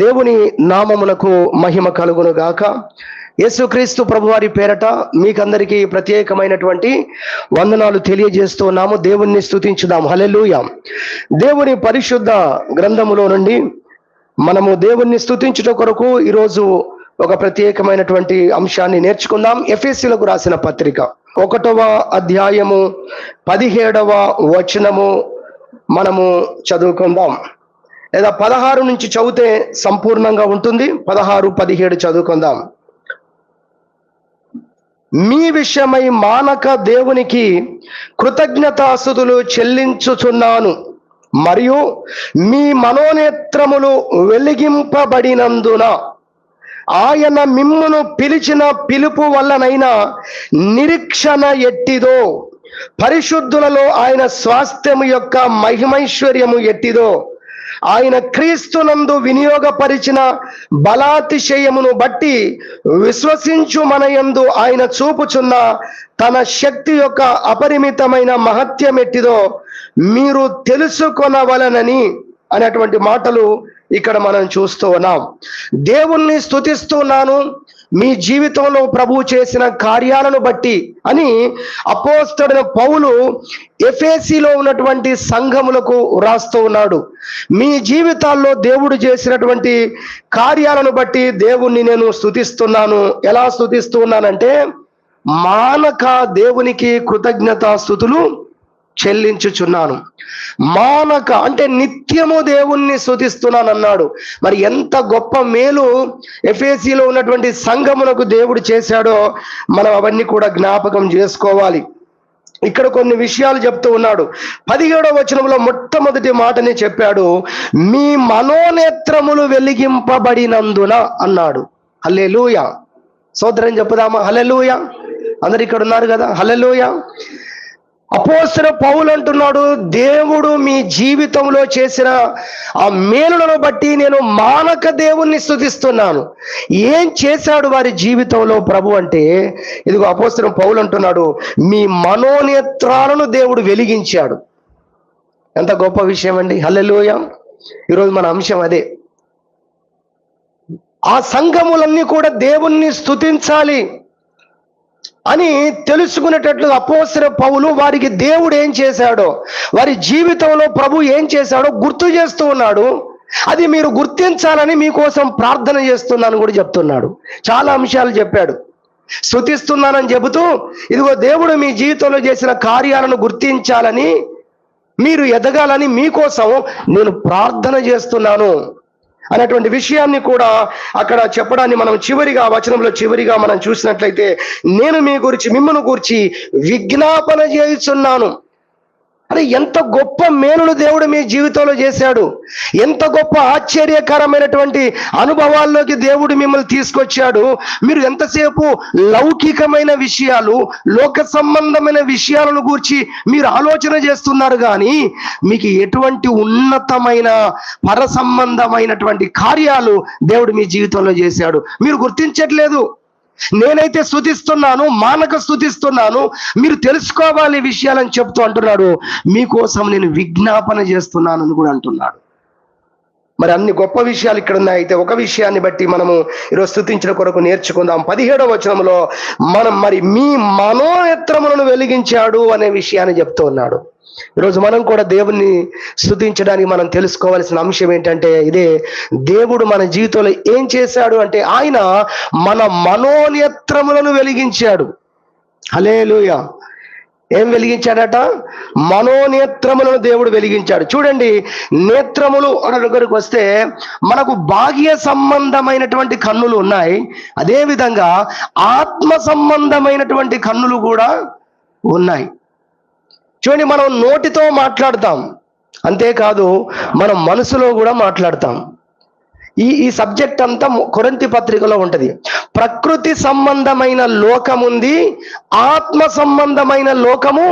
దేవుని నామమునకు మహిమ కలుగును గాక. యేసుక్రీస్తు ప్రభువారి పేరట మీకందరికీ ప్రత్యేకమైనటువంటి వందనాలు తెలియజేస్తున్నాము. దేవుణ్ణి స్తుతించుదాం. హల్లెలూయా. దేవుని పరిశుద్ధ గ్రంథములో నుండి మనము దేవుణ్ణి స్తుతించుట కొరకు ఈరోజు ఒక ప్రత్యేకమైనటువంటి అంశాన్ని నేర్చుకుందాం. ఎఫెసీయులకు రాసిన పత్రిక 1వ అధ్యాయము 17వ వచనము మనము చదువుకుందాం. లేదా 16 నుంచి చదివితే సంపూర్ణంగా ఉంటుంది. 16, 17 చదువుకుందాం. మీ విషయమై మానక దేవునికి కృతజ్ఞతాస్తుతులు చెల్లించుచున్నాను, మరియు మీ మనోనేత్రములు వెలిగింపబడినందున ఆయన మిమ్మును పిలిచిన పిలుపు వల్లనైనా నిరీక్షణ ఎట్టిదో, పరిశుద్ధులలో ఆయన స్వాస్థ్యము యొక్క మహిమైశ్వర్యము ఎట్టిదో, ఆయన క్రీస్తునందు వినియోగపరిచిన బలాతిశయమును బట్టి విశ్వసించు మన యందు ఆయన చూపుచున్న తన శక్తి యొక్క అపరిమితమైన మహత్యం ఎట్టిదో మీరు తెలుసుకొనవలనని అనేటువంటి మాటలు ఇక్కడ మనం చూస్తూ ఉన్నాం. దేవుణ్ణి స్తుతిస్తున్నాను మీ జీవితంలో ప్రభు చేసిన కార్యాలను బట్టి అని అపోస్తలుడైన పౌలు ఎఫెసీలో ఉన్నటువంటి సంఘములకు రాస్తూ ఉన్నాడు. మీ జీవితాల్లో దేవుడు చేసినటువంటి కార్యాలను బట్టి దేవుణ్ణి నేను స్తుతిస్తున్నాను. ఎలా స్తుతిస్తున్నానంటే మానక దేవునికి కృతజ్ఞతాస్తుతులు చెల్లించుచున్నాను. మానక అంటే నిత్యము దేవుణ్ణి స్తుతిస్తున్నాను అన్నాడు. మరి ఎంత గొప్ప మేలు ఎఫెసీలో ఉన్నటువంటి సంఘములకు దేవుడు చేశాడో మనం అవన్నీ కూడా జ్ఞాపకం చేసుకోవాలి. ఇక్కడ కొన్ని విషయాలు చెప్తూ ఉన్నాడు. 17వ వచనంలో మొట్టమొదటి మాటని చెప్పాడు, మీ మనోనేత్రములు వెలిగింపబడినందున అన్నాడు. హల్లెలూయా. సోదరం చెప్పుదామా? హల్లెలూయా. అందరు ఇక్కడ ఉన్నారు కదా? హల్లెలూయా. అపోస్తలుడైన పౌలు అంటున్నాడు, దేవుడు మీ జీవితంలో చేసిన ఆ మేలులను బట్టి నేను మానక దేవుణ్ణి స్తుతిస్తున్నాను. ఏం చేశాడు వారి జీవితంలో ప్రభు అంటే, ఇదిగో అపోస్తలుడైన పౌలు అంటున్నాడు, మీ మనోనేత్రాలను దేవుడు వెలిగించాడు. ఎంత గొప్ప విషయం అండి. హల్లెలూయా. ఈరోజు మన అంశం అదే. ఆ సంఘములన్నీ కూడా దేవుణ్ణి స్తుతించాలి అని తెలుసుకునేటట్లు అపోస్తలుడైన పౌలు వారికి దేవుడు ఏం చేశాడో, వారి జీవితంలో ప్రభు ఏం చేశాడో గుర్తు చేస్తూ ఉన్నాడు. అది మీరు గుర్తించాలని మీకోసం ప్రార్థన చేస్తున్నాను కూడా చెప్తున్నాడు. చాలా అంశాలు చెప్పాడు. స్తుతిస్తున్నానని చెబుతూ ఇదిగో దేవుడు మీ జీవితంలో చేసిన కార్యాలను గుర్తించాలని, మీరు ఎదగాలని మీకోసం నేను ప్రార్థన చేస్తున్నాను అనేటువంటి విషయాన్ని కూడా అక్కడ చెప్పడాన్ని మనం వచనంలో చివరిగా మనం చూసినట్లయితే, నేను మీ గురించి మిమ్మల్ని గురించి విజ్ఞాపన చేయుచున్నాను. అరే ఎంత గొప్ప మేలును దేవుడు మీ జీవితంలో చేశాడు. ఎంత గొప్ప ఆశ్చర్యకరమైనటువంటి అనుభవాల్లోకి దేవుడు మిమ్మల్ని తీసుకొచ్చాడు. మీరు ఎంతసేపు లౌకికమైన విషయాలు, లోక సంబంధమైన విషయాలను గురించి మీరు ఆలోచన చేస్తున్నారు, కానీ మీకు ఎటువంటి ఉన్నతమైన పర సంబంధమైనటువంటి కార్యాలు దేవుడు మీ జీవితంలో చేశాడు మీరు గుర్తించట్లేదు. నేనైతే స్తుతిస్తున్నాను, మానక స్తుతిస్తున్నాను, మీరు తెలుసుకోవాలి విషయాలని చెప్తూ అంటున్నాడు, మీకోసం నేను విజ్ఞాపన చేస్తున్నాను అని కూడా అంటున్నాడు. మరి అన్ని గొప్ప విషయాలు ఇక్కడ ఉన్నాయి. అయితే ఒక విషయాన్ని బట్టి మనము ఈరోజు స్తుతించిన కొరకు నేర్చుకుందాం. 17వ వచనంలో మరి మీ మనోనేత్రములను వెలిగించాడు అనే విషయాన్ని చెప్తూ ఉన్నాడు. ఈరోజు మనం కూడా దేవుణ్ణి స్తుతించడానికి మనం తెలుసుకోవాల్సిన అంశం ఏంటంటే ఇదే, దేవుడు మన జీవితంలో ఏం చేశాడు అంటే ఆయన మన మనోనేత్రములను వెలిగించాడు. హల్లెలూయా. ఏం వెలిగించాడట? మనోనేత్రములను దేవుడు వెలిగించాడు. చూడండి, నేత్రములు దగ్గరికి వస్తే మనకు బాహ్య సంబంధమైనటువంటి కన్నులు ఉన్నాయి, అదేవిధంగా ఆత్మ సంబంధమైనటువంటి కన్నులు కూడా ఉన్నాయి. చూడండి, మనం నోటితో మాట్లాడతాం, అంతేకాదు మనం మనసులో కూడా మాట్లాడతాం. ఈ సబ్జెక్ట్ అంతా కొరింథీ పత్రికలో ఉంటది. ప్రకృతి సంబంధమైన లోకం ఉంది, ఆత్మ సంబంధమైన లోకము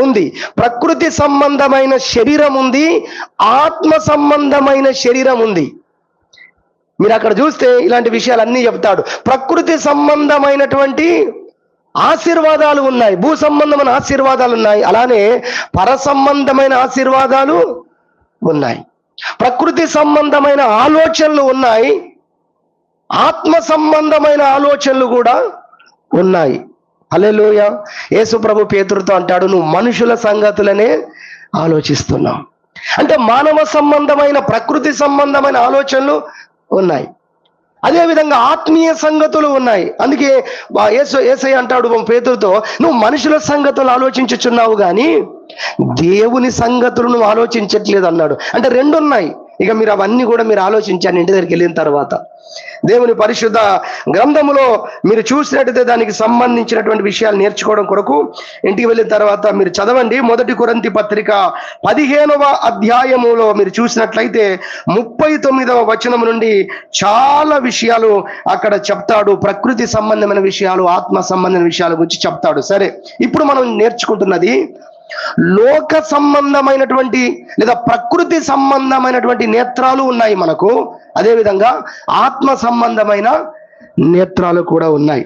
ఉంది. ప్రకృతి సంబంధమైన శరీరం ఉంది, ఆత్మ సంబంధమైన శరీరం ఉంది. మీరు అక్కడ చూస్తే ఇలాంటి విషయాలన్నీ చెప్తాడు. ప్రకృతి సంబంధమైనటువంటి ఆశీర్వాదాలు ఉన్నాయి, భూ సంబంధమైన ఆశీర్వాదాలు ఉన్నాయి, అలానే పర సంబంధమైన ఆశీర్వాదాలు ఉన్నాయి. ప్రకృతి సంబంధమైన ఆలోచనలు ఉన్నాయి, ఆత్మ సంబంధమైన ఆలోచనలు కూడా ఉన్నాయి. హల్లెలూయా. యేసు ప్రభు పేతురుతో అంటాడు, నువ్వు మనుషుల సంగతులనే ఆలోచిస్తున్నావు. అంటే మానవ సంబంధమైన ప్రకృతి సంబంధమైన ఆలోచనలు ఉన్నాయి, అదేవిధంగా ఆత్మీయ సంగతులు ఉన్నాయి. అందుకే యేసయ్య అంటాడు పేతురుతో, నువ్వు మనుషుల సంగతులు ఆలోచించుచున్నావు కానీ దేవుని సంగతులు నువ్వు ఆలోచించట్లేదు అన్నాడు. అంటే రెండు ఉన్నాయి. ఇక మీరు అవన్నీ కూడా మీరు ఆలోచించండి ఇంటి దగ్గరికి వెళ్ళిన తర్వాత. దేవుని పరిశుద్ధ గ్రంథములో మీరు చూసినట్టయితే దానికి సంబంధించినటువంటి విషయాలు నేర్చుకోవడం కొరకు ఇంటికి వెళ్ళిన తర్వాత మీరు చదవండి. 1 కొరింథీ పత్రిక 15వ అధ్యాయములో మీరు చూసినట్లయితే 39వ వచనం నుండి చాలా విషయాలు అక్కడ చెప్తాడు. ప్రకృతి సంబంధమైన విషయాలు, ఆత్మ సంబంధమైన విషయాల గురించి చెప్తాడు. సరే, ఇప్పుడు మనం నేర్చుకుంటున్నది లోక సంబంధమైనటువంటి లేదా ప్రకృతి సంబంధమైనటువంటి నేత్రాలు ఉన్నాయి మనకు, అదేవిధంగా ఆత్మ సంబంధమైన నేత్రాలు కూడా ఉన్నాయి.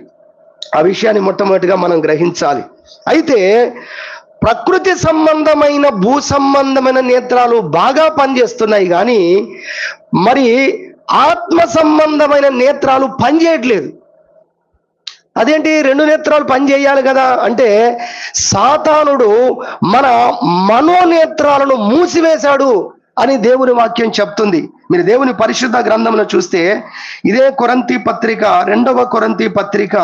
ఆ విషయాన్ని మొట్టమొదటిగా మనం గ్రహించాలి. అయితే ప్రకృతి సంబంధమైన భూ సంబంధమైన నేత్రాలు బాగా పనిచేస్తున్నాయి కానీ మరి ఆత్మ సంబంధమైన నేత్రాలు పనిచేయట్లేదు. అదేంటి, రెండు నేత్రాలు పనిచేయాలి కదా అంటే, సాతానుడు మన మనోనేత్రాలను మూసివేశాడు అని దేవుని వాక్యం చెప్తుంది. మీరు దేవుని పరిశుద్ధ గ్రంథంలో చూస్తే ఇదే కొరింథీ పత్రిక 2వ కొరింథీ పత్రిక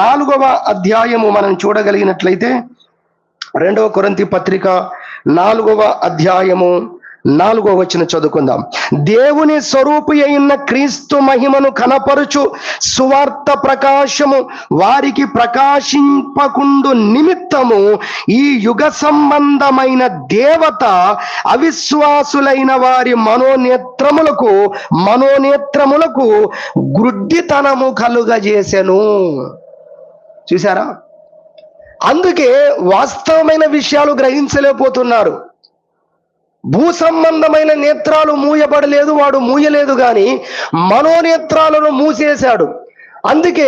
4వ అధ్యాయము మనం చూడగలిగినట్లయితే 2వ కొరింథీ పత్రిక 4వ అధ్యాయము 4వ వచనం చదువుకుందాం. దేవుని స్వరూపి అయిన క్రీస్తు మహిమను కనపరుచు సువార్త ప్రకాశము వారికి ప్రకాశింపకుండు నిమిత్తము ఈ యుగ సంబంధమైన దేవత అవిశ్వాసులైన వారి మనోనేత్రములకు గ్రుడ్డితనము కలుగజేసెను. చూసారా? అందుకే వాస్తవమైన విషయాలు గ్రహించలేకపోతున్నారు. భూ సంబంధమైన నేత్రాలు మూయబడలేదు, వాడు మూయలేదు, కానీ మనోనేత్రాలను మూసేశాడు. అందుకే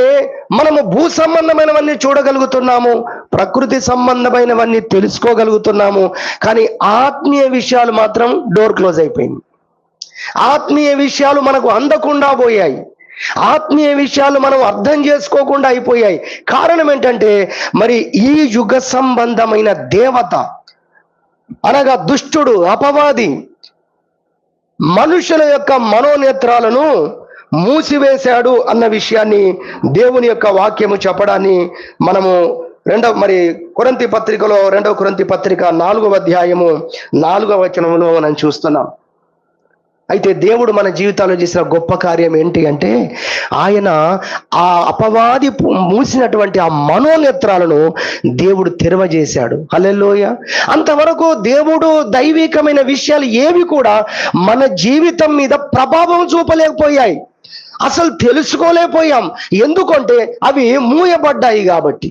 మనము భూ సంబంధమైనవన్నీ చూడగలుగుతున్నాము, ప్రకృతి సంబంధమైనవన్నీ తెలుసుకోగలుగుతున్నాము, కానీ ఆత్మీయ విషయాలు మాత్రం డోర్ క్లోజ్ అయిపోయింది. ఆత్మీయ విషయాలు మనకు అందకుండా పోయాయి, ఆత్మీయ విషయాలు మనం అర్థం చేసుకోకుండా అయిపోయాయి. కారణం ఏంటంటే మరి ఈ యుగ సంబంధమైన దేవత అనగా దుష్టుడు, అపవాది మనుషుల యొక్క మనోనేత్రాలను మూసివేశాడు అన్న విషయాన్ని దేవుని యొక్క వాక్యము చెప్పడాన్ని మనము కొరింథీ పత్రికలో 2వ కొరింథీ పత్రిక 4వ అధ్యాయము 4వ వచనంలో మనం చూస్తున్నాం. అయితే దేవుడు మన జీవితాల్లో చేసిన గొప్ప కార్యం ఏంటి అంటే, ఆయన ఆ అపవాది మూసినటువంటి ఆ మనోనేత్రాలను దేవుడు తెరవజేశాడు. హల్లెలూయా. అంతవరకు దేవుడు దైవికమైన విషయాలు ఏవి కూడా మన జీవితం మీద ప్రభావం చూపలేకపోయాయి, అసలు తెలుసుకోలేకపోయాం. ఎందుకంటే అవి మూయబడ్డాయి కాబట్టి.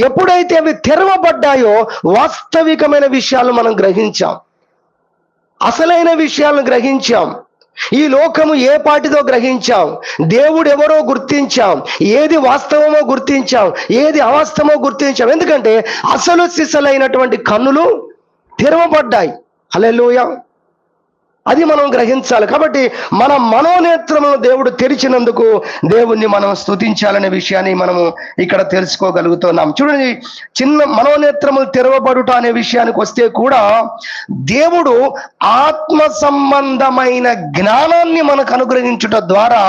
ఎప్పుడైతే అవి తెరవబడ్డాయో వాస్తవికమైన విషయాలు మనం గ్రహించాం, అసలైన విషయాలను గ్రహించాం. ఈ లోకము ఏ పాటిదో గ్రహించాం, దేవుడు ఎవరో గుర్తించాం, ఏది వాస్తవమో గుర్తించాం, ఏది అవాస్తవమో గుర్తించాం. ఎందుకంటే అసలు సిసలైనటువంటి కన్నులు తెరవబడ్డాయి. హల్లెలూయా. అది మనం గ్రహించాలి. కాబట్టి మన మనోనేత్రములను దేవుడు తెరిచినందుకు దేవుణ్ణి మనం స్తుతించాలనే విషయాన్ని మనము ఇక్కడ తెలుసుకోగలుగుతున్నాం. చూడండి, చిన్న మనోనేత్రములు తెరవబడుట అనే విషయానికి వస్తే కూడా దేవుడు ఆత్మ సంబంధమైన జ్ఞానాన్ని మనకు అనుగ్రహించుట ద్వారా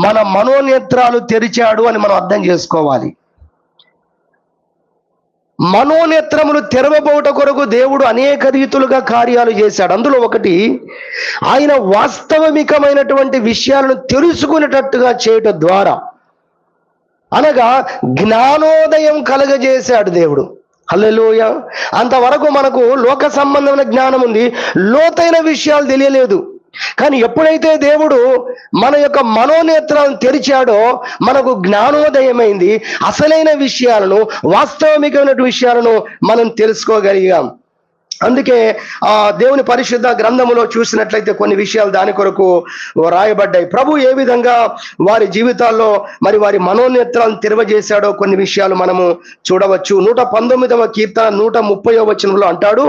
మన మనోనేత్రాలు తెరిచాడు అని మనం అర్థం చేసుకోవాలి. మనోనేత్రములు తెరవబోట కొరకు దేవుడు అనేక రీతులుగా కార్యాలు చేశాడు. అందులో ఒకటి, ఆయన వాస్తవికమైనటువంటి విషయాలను తెలుసుకునేటట్టుగా చేయటం ద్వారా, అనగా జ్ఞానోదయం కలగజేశాడు దేవుడు. హల్లెలూయా. అంతవరకు మనకు లోక సంబంధమైన జ్ఞానం ఉంది, లోతైన విషయాలు తెలియలేదు. కానీ ఎప్పుడైతే దేవుడు మన యొక్క మనోనేత్రాలను తెరిచాడో మనకు జ్ఞానోదయమైంది, అసలైన విషయాలను, వాస్తవికమైన విషయాలను మనం తెలుసుకోగలిగాం. అందుకే దేవుని పరిశుద్ధ గ్రంథములో చూసినట్లయితే కొన్ని విషయాలు దాని కొరకు రాయబడ్డాయి. ప్రభు ఏ విధంగా వారి జీవితాల్లో మరి వారి మనోనేత్రాలను తెరవజేశాడో కొన్ని విషయాలు మనము చూడవచ్చు. 119వ కీర్తన 130వ వచనంలో అంటాడు,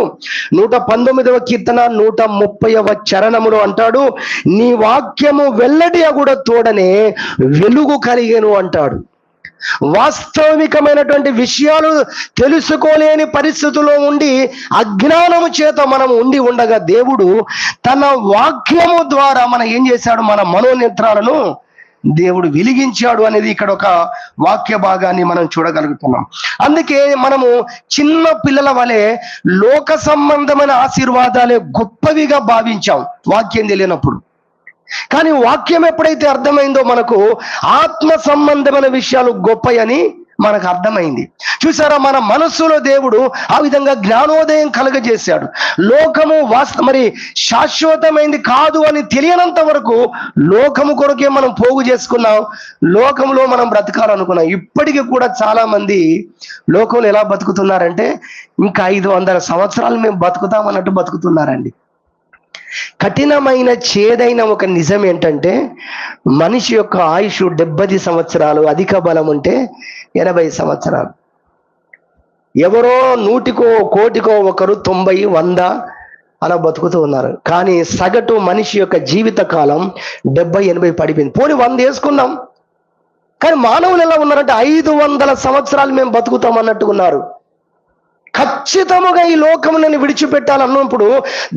119వ కీర్తన 130వ చరణములో అంటాడు, నీ వాక్యము వెల్లడి అగుడ తోడనే వెలుగు కలిగెను అంటాడు. వాస్తవికమైనటువంటి విషయాలు తెలుసుకోలేని పరిస్థితుల్లో ఉండి అజ్ఞానము చేత మనం ఉండి ఉండగా దేవుడు తన వాక్యము ద్వారా మనం ఏం చేశాడు, మన మనోనేత్రాలను దేవుడు వెలిగించాడు అనేది ఇక్కడ ఒక వాక్య భాగాన్ని మనం చూడగలుగుతున్నాం. అందుకే మనము చిన్న పిల్లల వలె లోక సంబంధమైన ఆశీర్వాదాలే గొప్పవిగా భావించాం వాక్యం తెలియనప్పుడు. కానీ వాక్యం ఎప్పుడైతే అర్థమైందో మనకు ఆత్మ సంబంధమైన విషయాలు గొప్పయని మనకు అర్థమైంది. చూసారా, మన మనస్సులో దేవుడు ఆ విధంగా జ్ఞానోదయం కలుగజేశాడు. లోకము మరి శాశ్వతమైంది కాదు అని తెలియనంత వరకు లోకము కొరకే మనం పోగు చేసుకున్నాం, లోకంలో మనం బ్రతకాలనుకున్నాం. ఇప్పటికీ కూడా చాలా మంది లోకంలో ఎలా బతుకుతున్నారంటే ఇంకా 500 సంవత్సరాలు మేము బతుకుతాం అన్నట్టు బతుకుతున్నారండి. కఠినమైన చేదైన ఒక నిజం ఏంటంటే మనిషి యొక్క ఆయుష్ 70 సంవత్సరాలు, అధిక బలం ఉంటే 80 సంవత్సరాలు. ఎవరో 100కో 1,00,00,000 ఒకరు 90, 100 అలా బతుకుతూ ఉన్నారు. కానీ సగటు మనిషి యొక్క జీవిత కాలం 70, 80 పడిపోయింది. పోనీ 100 వేసుకుందాం, కానీ మానవులు ఎలా ఉన్నారంటే 500 సంవత్సరాలు మేము బతుకుతాం అన్నట్టుకున్నారు. ఖచ్చితంగా ఈ లోకము నేను విడిచిపెట్టాలన్నప్పుడు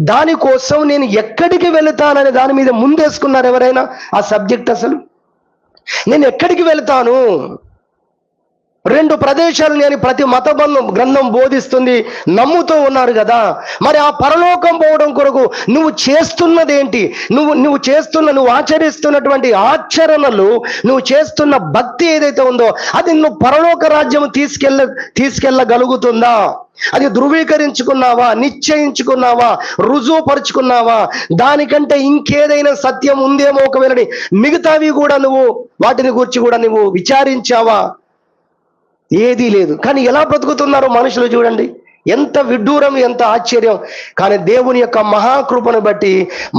దానికోసం నేను ఎక్కడికి వెళతానని దాని మీద ముందేసుకున్నారు ఎవరైనా ఆ సబ్జెక్ట్? అసలు నేను ఎక్కడికి వెళతాను, 2 ప్రదేశాలు నేను ప్రతి మత గ్రంథం బోధిస్తుంది, నమ్ముతూ ఉన్నారు కదా. మరి ఆ పరలోకం పోవడం కొరకు నువ్వు చేస్తున్నదేంటి? నువ్వు ఆచరిస్తున్నటువంటి ఆచరణలు, నువ్వు చేస్తున్న భక్తి ఏదైతే ఉందో అది నువ్వు పరలోక రాజ్యం తీసుకెళ్ళగలుగుతుందా? అది ధృవీకరించుకున్నావా, నిశ్చయించుకున్నావా, రుజువుపరుచుకున్నావా? దానికంటే ఇంకేదైనా సత్యం ఉందేమో ఒకవేళ మిగతావి కూడా నువ్వు వాటిని గురించి కూడా నువ్వు విచారించావా? ఏదీ లేదు. కానీ ఎలా బ్రతుకుతున్నారో మనుషులు చూడండి, ఎంత విడ్డూరం, ఎంత ఆశ్చర్యం. కానీ దేవుని యొక్క మహాకృపను బట్టి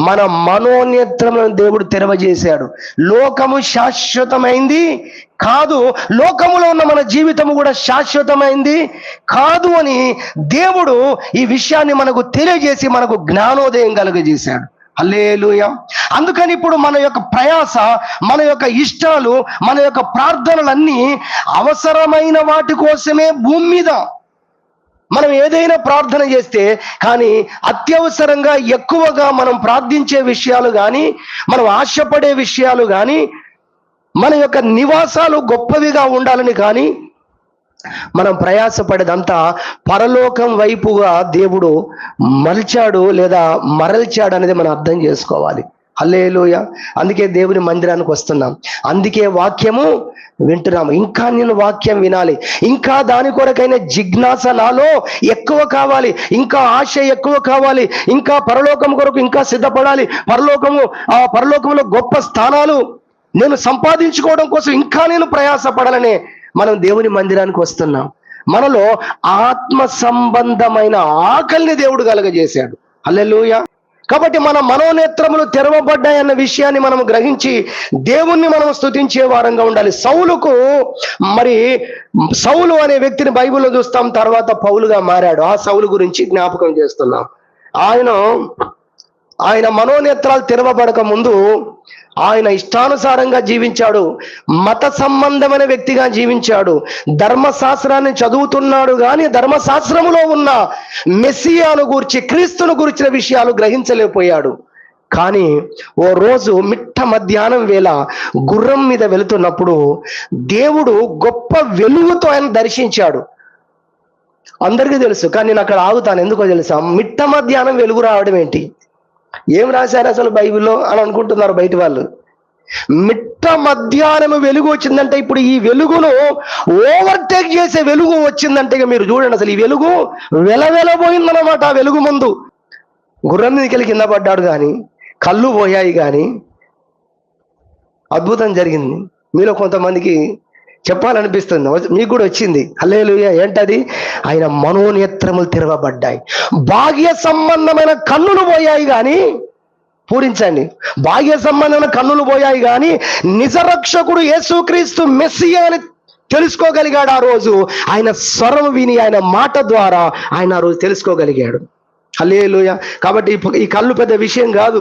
మన మనోనేత్రములను దేవుడు తెరవజేశాడు. లోకము శాశ్వతమైంది కాదు, లోకములో ఉన్న మన జీవితము కూడా శాశ్వతమైంది కాదు అని దేవుడు ఈ విషయాన్ని మనకు తెలియజేసి మనకు జ్ఞానోదయం కలుగజేశాడు. హల్లెలూయా. అందుకని ఇప్పుడు మన యొక్క ప్రయాస, మన యొక్క ఇష్టాలు, మన యొక్క ప్రార్థనలన్నీ అవసరమైన వాటి కోసమే భూమి మీద మనం ఏదైనా ప్రార్థన చేస్తే, కానీ అత్యవసరంగా ఎక్కువగా మనం ప్రార్థించే విషయాలు కానీ, మనం ఆశపడే విషయాలు కానీ, మన యొక్క నివాసాలు గొప్పవిగా ఉండాలని కానీ మనం ప్రయాసపడేదంతా పరలోకం వైపుగా దేవుడు మలిచాడు లేదా మరల్చాడు అనేది మనం అర్థం చేసుకోవాలి. హల్లెలూయా. అందుకే దేవుని మందిరానికి వస్తున్నాం, అందుకే వాక్యము వింటున్నాము. ఇంకా నేను వాక్యం వినాలి, ఇంకా దాని కొరకైన జిజ్ఞాస నాలో ఎక్కువ కావాలి, ఇంకా ఆశ ఎక్కువ కావాలి, ఇంకా పరలోకం కొరకు ఇంకా సిద్ధపడాలి, పరలోకంలో గొప్ప స్థానాలు నేను సంపాదించుకోవడం కోసం ఇంకా నేను ప్రయాసపడాలనే మనం దేవుని మందిరానికి వస్తున్నాం. మనలో ఆత్మ సంబంధమైన ఆకలిని దేవుడు కలగజేశాడు. హల్లెలూయా. కాబట్టి మన మనోనేత్రములు తెరవబడ్డాయన్న విషయాన్ని మనం గ్రహించి దేవుణ్ణి మనం స్తుతించే వారంగా ఉండాలి. సౌలు అనే వ్యక్తిని బైబిల్లో చూస్తాం, తర్వాత పౌలుగా మారాడు. ఆ సౌలు గురించి జ్ఞాపకం చేస్తున్నాం. ఆయన మనోనేత్రాలు తెరవబడక ముందు ఆయన ఇష్టానుసారంగా జీవించాడు, మత సంబంధమైన వ్యక్తిగా జీవించాడు, ధర్మశాస్త్రాన్ని చదువుతున్నాడు, కానీ ధర్మశాస్త్రములో ఉన్న మెస్సియాను గూర్చి, క్రీస్తును గురించిన విషయాలు గ్రహించలేకపోయాడు. కానీ ఓ రోజు మిట్ట మధ్యాహ్నం వేళ గుర్రం మీద వెళుతున్నప్పుడు దేవుడు గొప్ప వెలుగుతో ఆయన దర్శించాడు. అందరికీ తెలుసు, కానీ నేను అక్కడ ఆగుతాను. ఎందుకో తెలుసా? మిట్ట మధ్యాహ్నం వెలుగు రావడం ఏంటి, ఏం రాశారు అసలు బైబిల్లో అని అనుకుంటున్నారు బయట వాళ్ళు. మిట్ట మధ్యాహ్నం వెలుగు వచ్చిందంటే ఇప్పుడు ఈ వెలుగును ఓవర్టేక్ చేసే వెలుగు వచ్చిందంటే మీరు చూడండి, అసలు ఈ వెలుగు వెలవెలబోయిందన్నమాట. ఆ వెలుగు ముందు గుర్రం మీదకి కింద పడ్డాడు, కానీ కళ్ళు పోయాయి, కానీ అద్భుతం జరిగింది. మీలో కొంతమందికి చెప్పాలనిపిస్తుంది, మీకు కూడా వచ్చింది. హల్లెలూయా. ఏంటది? ఆయన మనోనేత్రములు తెరవబడ్డాయి. బాహ్య సంబంధమైన కన్నులు పోయాయి కానీ, పూరించండి, బాహ్య సంబంధమైన కన్నులు పోయాయి కానీ నిజరక్షకుడు యేసుక్రీస్తు మెస్సియా అని తెలుసుకోగలిగాడు. ఆ రోజు ఆయన స్వరం విని, ఆయన మాట ద్వారా ఆయన ఆ రోజు తెలుసుకోగలిగాడు. హల్లెలూయా. కాబట్టి ఈ కళ్ళు పెద్ద విషయం కాదు.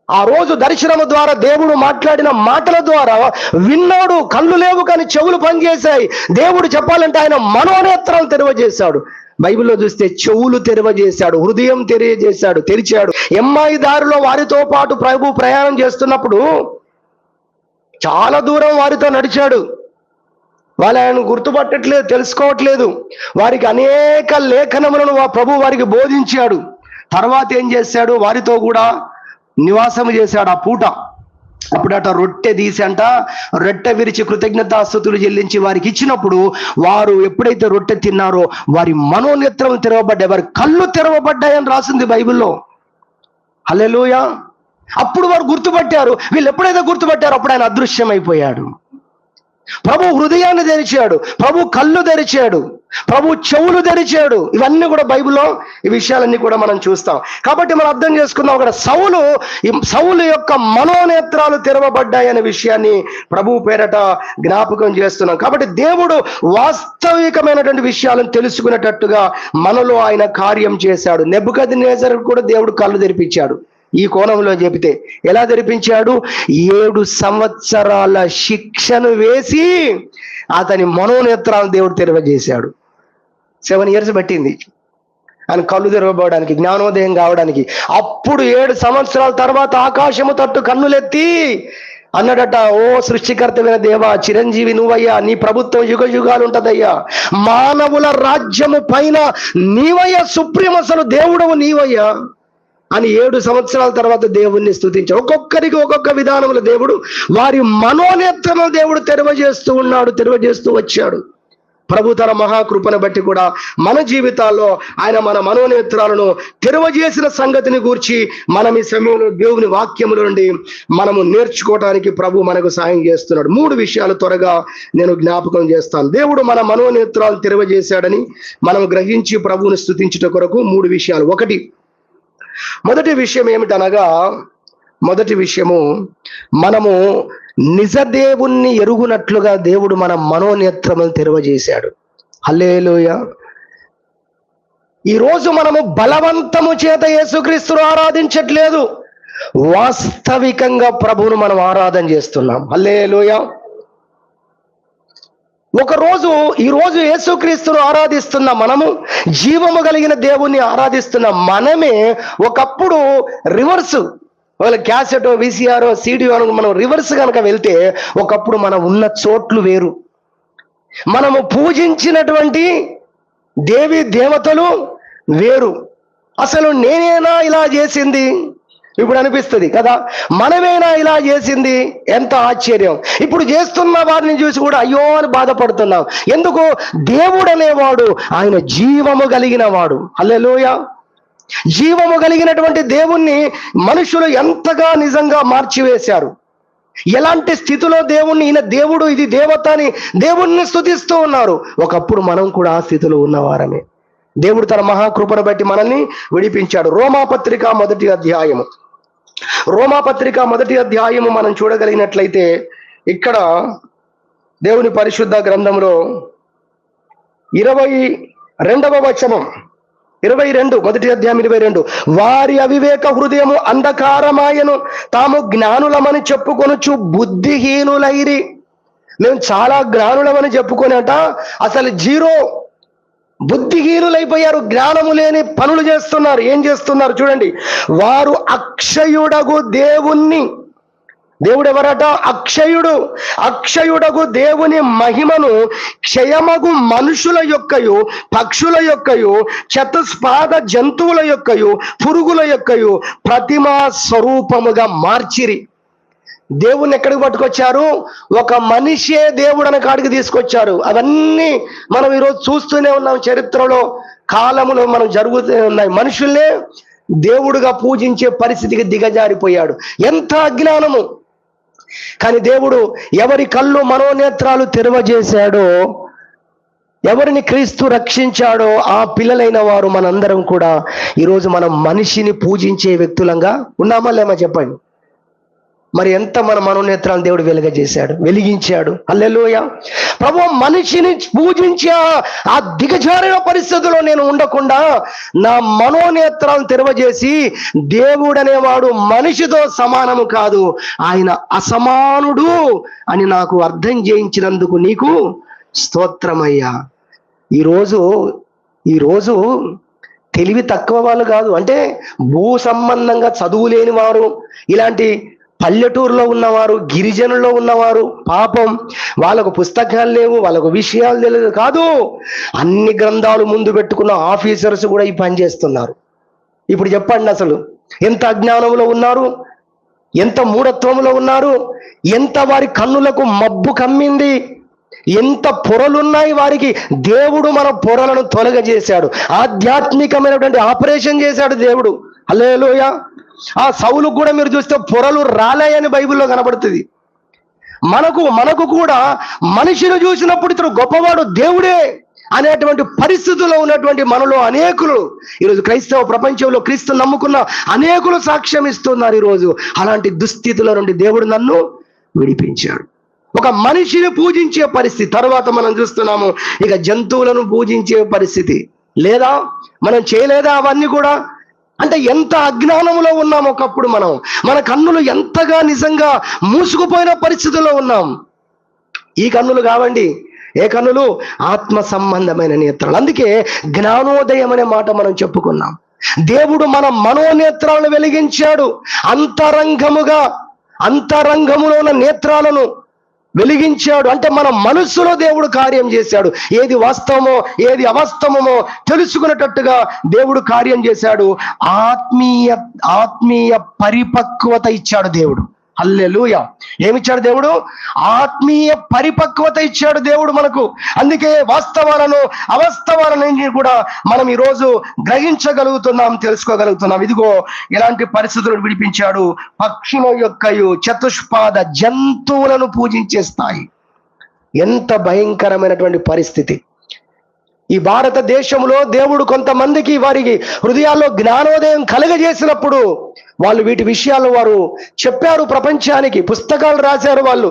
ఆ రోజు దర్శనము ద్వారా దేవుడు మాట్లాడిన మాటల ద్వారా విన్నాడు. కళ్ళు లేవు కానీ చెవులు పనిచేశాయి. దేవుడు చెప్పాలంటే ఆయన మనోనేత్రాలు తెరవజేశాడు. బైబిల్లో చూస్తే చెవులు తెరవజేశాడు, హృదయం తెరిచాడు. ఎమ్మాయి దారిలో వారితో పాటు ప్రభు ప్రయాణం చేస్తున్నప్పుడు చాలా దూరం వారితో నడిచాడు. వాళ్ళు ఆయన గుర్తుపట్టట్లేదు, తెలుసుకోవట్లేదు. వారికి అనేక లేఖనములను ప్రభు వారికి బోధించాడు. తర్వాత ఏం చేశాడు? వారితో కూడా నివాసము చేశాడు. ఆ పూట అప్పుడట రొట్టె తీసంట, రొట్టె విరిచి కృతజ్ఞతాస్తుతులు చెల్లించి వారికి ఇచ్చినప్పుడు వారు ఎప్పుడైతే రొట్టె తిన్నారో వారి మనోనేత్రం తెరవబడ్డాయి, వారి కళ్ళు తెరవబడ్డాయని రాసింది బైబిల్లో. హల్లెలూయా. అప్పుడు వారు గుర్తుపట్టారు. వీళ్ళు ఎప్పుడైతే గుర్తుపట్టారో అప్పుడు ఆయన అదృశ్యమైపోయాడు. ప్రభు హృదయాన్ని తెరిచాడు, ప్రభు కళ్ళు తెరిచాడు, ప్రభు చెవులు తెరిచాడు. ఇవన్నీ కూడా బైబిల్లో ఈ విషయాలన్నీ కూడా మనం చూస్తాం. కాబట్టి మనం అర్థం చేసుకుందాం, అక్కడ సౌలు యొక్క మనోనేత్రాలు తెరవబడ్డాయనే విషయాన్ని ప్రభు పేరట జ్ఞాపకం చేస్తున్నాం. కాబట్టి దేవుడు వాస్తవికమైనటువంటి విషయాలను తెలుసుకునేటట్టుగా మనలో ఆయన కార్యం చేశాడు. నెబుకద్నెజరుకు కూడా దేవుడు కళ్ళు తెరిపించాడు. ఈ కోణంలో చెబితే ఎలా తెరిపించాడు? 7 సంవత్సరాల శిక్షను వేసి అతని మనోనేత్రాలను దేవుడు తెరవజేశాడు. 7 years పట్టింది ఆయన కళ్ళు తెరవబడడానికి, జ్ఞానోదయం కావడానికి. అప్పుడు 7 సంవత్సరాల తర్వాత ఆకాశము తట్టు కన్నులెత్తి అన్నాడట, ఓ సృష్టికర్తమైన దేవా, చిరంజీవి నువ్వయ్యా, నీ ప్రభుత్వం యుగ యుగాలు ఉంటదయ్యా, మానవుల రాజ్యము పైన నీవయ్యా సుప్రీం, అసలు దేవుడవు నీవయ్యా అని 7 సంవత్సరాల తర్వాత దేవుణ్ణి స్తుతించాడు. ఒక్కొక్కరికి ఒక్కొక్క విధానంలో దేవుడు వారి మనోనేత్రము దేవుడు తెరవజేస్తూ వచ్చాడు. ప్రభు తన మహాకృపను బట్టి కూడా మన జీవితాల్లో ఆయన మన మనోనేత్రాలను తెరవజేసిన సంగతిని గూర్చి మనం ఈ సమయంలో దేవుని వాక్యముల నుండి మనము నేర్చుకోవటానికి ప్రభు మనకు సాయం చేస్తున్నాడు. 3 విషయాలు త్వరగా నేను జ్ఞాపకం చేస్తాను. దేవుడు మన మనోనేత్రాలు తెరవజేశాడని మనం గ్రహించి ప్రభువుని స్తుతించుట కొరకు 3 విషయాలు. మొదటి విషయం ఏమిటనగా, మొదటి విషయము, మనము నిజ దేవుణ్ణి ఎరుగునట్లుగా దేవుడు మన మనోనేత్రములను తెరవజేశాడు. హల్లెలూయా. ఈరోజు మనము బలవంతము చేత యేసుక్రీస్తును ఆరాధించట్లేదు, వాస్తవికంగా ప్రభువును మనం ఆరాధన చేస్తున్నాం. హల్లెలూయా. ఈరోజు యేసుక్రీస్తును ఆరాధిస్తున్న మనము, జీవము కలిగిన దేవుణ్ణి ఆరాధిస్తున్న మనమే ఒకప్పుడు రివర్స్, ఒకవేళ క్యాసెటో విసిఆరో సీడీ మనం రివర్స్ కనుక వెళ్తే ఒకప్పుడు మనం ఉన్న చోట్లు వేరు, మనము పూజించినటువంటి దేవి దేవతలు వేరు. అసలు నేనేనా ఇలా చేసింది ఇప్పుడు అనిపిస్తుంది కదా, మనమేనా ఇలా చేసింది, ఎంత ఆశ్చర్యం. ఇప్పుడు చేస్తున్న వారిని చూసి కూడా అయ్యో అని బాధపడుతున్నాం. ఎందుకు? దేవుడు అనేవాడు ఆయన జీవము కలిగిన వాడు. హల్లెలూయా. జీవము కలిగినటువంటి దేవుణ్ణి మనుషులు ఎంతగా నిజంగా మార్చివేశారు. ఎలాంటి స్థితిలో దేవుణ్ణి, ఈయన దేవుడు, ఇది దేవత అని దేవుణ్ణి స్తుతిస్తూ ఉన్నారు. ఒకప్పుడు మనం కూడా ఆ స్థితిలో ఉన్నవారమే. దేవుడు తన మహాకృపను బట్టి మనల్ని విడిపించాడు. రోమాపత్రిక మొదటి అధ్యాయము మనం చూడగలిగినట్లయితే ఇక్కడ దేవుని పరిశుద్ధ గ్రంథంలో 22వ వచనం, 22, మొదటి అధ్యాయం 22, వారి అవివేక హృదయము అంధకారమాయను, తాము జ్ఞానులమని చెప్పుకొనుచు బుద్ధిహీనులైరి. మేము చాలా జ్ఞానులమని చెప్పుకొనేట అసలు జీరో, బుద్ధిహీనులైపోయారు. జ్ఞానము లేని పనులు చేస్తున్నారు. ఏం చేస్తున్నారు చూడండి. వారు అక్షయుడగు దేవుణ్ణి, దేవుడు ఎవరట? అక్షయుడగు దేవుని మహిమను క్షయమగు మనుషుల యొక్కయు, పక్షుల యొక్కయు, చతుష్పాద జంతువుల యొక్కయు, పురుగుల యొక్కయు ప్రతిమా స్వరూపముగా మార్చిరి. దేవుణ్ణి ఎక్కడికి పట్టుకొచ్చారు? ఒక మనిషే దేవుడు అనే కాడికి తీసుకొచ్చారు. అవన్నీ మనం ఈరోజు చూస్తూనే ఉన్నాం. చరిత్రలో, కాలములో మనం జరుగుతూనే ఉన్నాయి. మనుషుల్నే దేవుడుగా పూజించే పరిస్థితికి దిగజారిపోయాడు. ఎంత అజ్ఞానము! కానీ దేవుడు ఎవరి కళ్ళు మనోనేత్రాలు తెరవజేశాడో, ఎవరిని క్రీస్తు రక్షించాడో ఆ పిల్లలైన వారు మనందరం కూడా ఈరోజు మనం మనిషిని పూజించే వ్యక్తులంగా ఉన్నామా లేమా చెప్పండి. మరి ఎంత మన మనోనేత్రాలను దేవుడు వెలిగించాడు. హల్లెలూయా. ప్రభు మనిషిని పూజించే ఆ దిగజారిన పరిస్థితుల్లో నేను ఉండకుండా నా మనోనేత్రాలను తెరవజేసి దేవుడు అనేవాడు మనిషితో సమానము కాదు, ఆయన అసమానుడు అని నాకు అర్థం చేయించినందుకు నీకు స్తోత్రమయ్యా. ఈరోజు తెలివి తక్కువ వాళ్ళు కాదు, అంటే భూ సంబంధంగా చదువు లేని వారు, ఇలాంటి పల్లెటూరులో ఉన్నవారు, గిరిజనుల్లో ఉన్నవారు, పాపం వాళ్ళకు పుస్తకాలు లేవు, వాళ్ళకు విషయాలు తెలియదు కాదు, అన్ని గ్రంథాలు ముందు పెట్టుకున్న ఆఫీసర్స్ కూడా ఈ పని చేస్తున్నారు. ఇప్పుడు చెప్పండి, అసలు ఎంత అజ్ఞానంలో ఉన్నారు, ఎంత మూఢత్వంలో ఉన్నారు, ఎంత వారి కన్నులకు మబ్బు కమ్మింది, ఎంత పొరలున్నాయి వారికి. దేవుడు మన పొరలను తొలగజేశాడు, ఆధ్యాత్మికమైనటువంటి ఆపరేషన్ చేశాడు దేవుడు. హల్లెలూయా. ఆ సౌలుకు కూడా మీరు చూస్తే పొరలు రాలేయని బైబిల్లో కనబడుతుంది. మనకు కూడా మనిషిని చూసినప్పుడు ఇతడు గొప్పవాడు దేవుడే అనేటువంటి పరిస్థితుల్లో ఉన్నటువంటి మనలో అనేకులు ఈరోజు క్రైస్తవ ప్రపంచంలో క్రీస్తు నమ్ముకున్న అనేకులు సాక్ష్యం ఇస్తున్నారు. ఈరోజు అలాంటి దుస్థితుల నుండి దేవుడు నన్ను విడిపించాడు. ఒక మనిషిని పూజించే పరిస్థితి, తర్వాత మనం చూస్తున్నాము ఇక జంతువులను పూజించే పరిస్థితి. లేదా మనం చేయలేదా అవన్నీ కూడా? అంటే ఎంత అజ్ఞానంలో ఉన్నాం ఒకప్పుడు మనం, మన కన్నులు ఎంతగా నిజంగా మూసుకుపోయిన పరిస్థితుల్లో ఉన్నాం. ఈ కన్నులు కావండి, ఏ కన్నులు? ఆత్మ సంబంధమైన నేత్రాలు. అందుకే జ్ఞానోదయం అనే మాట మనం చెప్పుకున్నాం. దేవుడు మన మనోనేత్రాలను వెలిగించాడు. అంతరంగములో ఉన్న నేత్రాలను వెలిగించాడు. అంటే మన మనస్సులో దేవుడు కార్యం చేశాడు. ఏది వాస్తవమో ఏది అవాస్తవమో తెలుసుకునేటట్టుగా దేవుడు కార్యం చేశాడు. ఆత్మీయ పరిపక్వత ఇచ్చాడు దేవుడు. హల్లెలూయా. ఏమిచ్చాడు దేవుడు? ఆత్మీయ పరిపక్వత ఇచ్చాడు దేవుడు మనకు. అందుకే వాస్తవాలను అవాస్తవాలను కూడా మనం ఈరోజు గ్రహించగలుగుతున్నాం, తెలుసుకోగలుగుతున్నాం. ఇదిగో ఎలాంటి పరిస్థితులను విడిపించాడు. పక్షుల యొక్కయు చతుష్పాద జంతువులను పూజించే స్థాయి. ఎంత భయంకరమైనటువంటి పరిస్థితి. ఈ భారతదేశంలో దేవుడు కొంతమందికి వారికి హృదయాల్లో జ్ఞానోదయం కలుగజేసినప్పుడు వాళ్ళు వీటి విషయాలు వారు చెప్పారు ప్రపంచానికి, పుస్తకాలు రాశారు వాళ్ళు.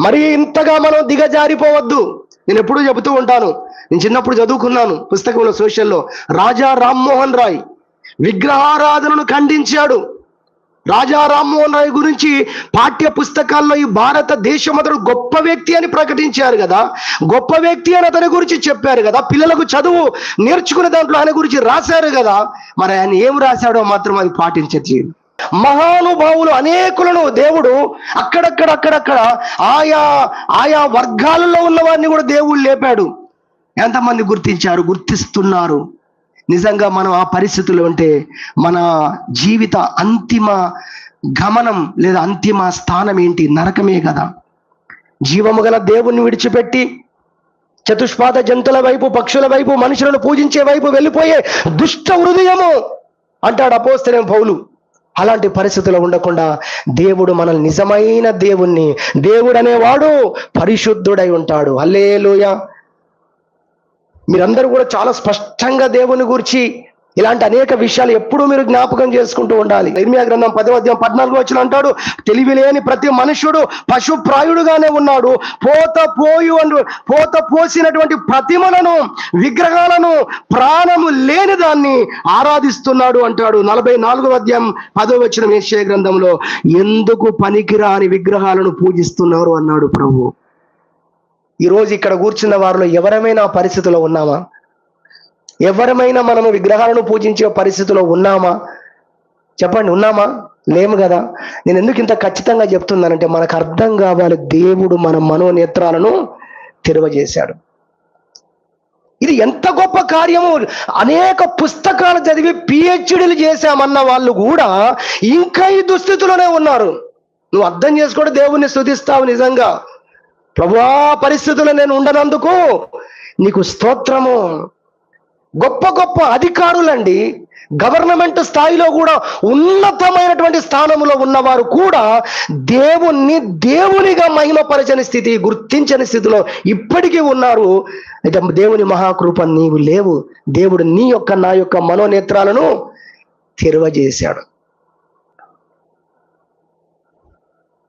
మరి ఇంతగా మనం దిగజారిపోవద్దు. నేను ఎప్పుడూ చెబుతూ ఉంటాను, నేను చిన్నప్పుడు చదువుకున్నాను పుస్తకంలో, సోషల్లో. రాజా రామ్మోహన్ రాయ్ విగ్రహారాధనను ఖండించాడు. రాజా రామ్మోహన్ రాయ్ గురించి పాఠ్య పుస్తకాల్లో ఈ భారతదేశం అతడు గొప్ప వ్యక్తి అని ప్రకటించారు కదా, గొప్ప వ్యక్తి అని అతని గురించి చెప్పారు కదా, పిల్లలకు చదువు నేర్చుకునే దాంట్లో ఆయన గురించి రాశారు కదా. మరి ఆయన ఏం రాశాడో మాత్రం అది పాటించే మహానుభావులు అనేకులను దేవుడు అక్కడక్కడ ఆయా వర్గాలలో ఉన్న వారిని కూడా దేవుడు లేపాడు. ఎంతమంది గుర్తిస్తున్నారు. నిజంగా మనం ఆ పరిస్థితుల్లో ఉంటే మన జీవిత అంతిమ గమనం లేదా అంతిమ స్థానం ఏంటి? నరకమే కదా. జీవము గల దేవుణ్ణి విడిచిపెట్టి చతుష్పాద జంతువుల వైపు, పక్షుల వైపు, మనుషులను పూజించే వైపు వెళ్ళిపోయే దుష్ట హృదయము అంటాడు అపోస్తలుడైన పౌలు. అలాంటి పరిస్థితుల్లో ఉండకుండా దేవుడు మనల్ని నిజమైన దేవుడు అనేవాడు పరిశుద్ధుడై ఉంటాడు. హల్లెలూయా. మీరందరూ కూడా చాలా స్పష్టంగా దేవుని గురించి ఇలాంటి అనేక విషయాలు ఎప్పుడూ మీరు జ్ఞాపకం చేసుకుంటూ ఉండాలి. ఇర్మీయా గ్రంథం 10:14 అంటాడు, తెలివి లేని ప్రతి మనుష్యుడు పశుప్రాయుడుగానే ఉన్నాడు, పోత పోసినటువంటి ప్రతిమలను, విగ్రహాలను, ప్రాణము లేని దాన్ని ఆరాధిస్తున్నాడు అంటాడు. 44:10 యెషయా గ్రంథంలో ఎందుకు పనికిరాని విగ్రహాలను పూజిస్తున్నారు అన్నాడు ప్రభు. ఈరోజు ఇక్కడ కూర్చున్న వారిలో ఎవరమైనా పరిస్థితిలో ఉన్నామా? ఎవరమైనా మనము విగ్రహాలను పూజించే పరిస్థితిలో ఉన్నామా? చెప్పండి, ఉన్నామా? లేము కదా. నేను ఎందుకు ఇంత ఖచ్చితంగా చెప్తున్నానంటే మనకు అర్థం కావాలి, దేవుడు మన మనోనేత్రాలను తెరవజేశాడు. ఇది ఎంత గొప్ప కార్యము. అనేక పుస్తకాలు చదివి పిహెచ్డీలు చేశామన్న వాళ్ళు కూడా ఇంకా ఈ దుస్థితిలోనే ఉన్నారు. నువ్వు అర్థం చేసుకోవడం, దేవుణ్ణి స్తుతిస్తావు నిజంగా. ప్రభువా, పరిస్థితుల్లో నేను ఉండనందుకు నీకు స్తోత్రము. గొప్ప గొప్ప అధికారులండి, గవర్నమెంట్ స్థాయిలో కూడా ఉన్నతమైనటువంటి స్థానంలో ఉన్నవారు కూడా దేవుణ్ణి దేవునిగా మహిమపరచని స్థితి, గుర్తించని స్థితిలో ఇప్పటికీ ఉన్నారు. అయితే దేవుని మహాకృప నీవు లేవు. దేవుడు నీ యొక్క నా యొక్క మనోనేత్రాలను తెరవజేశాడు.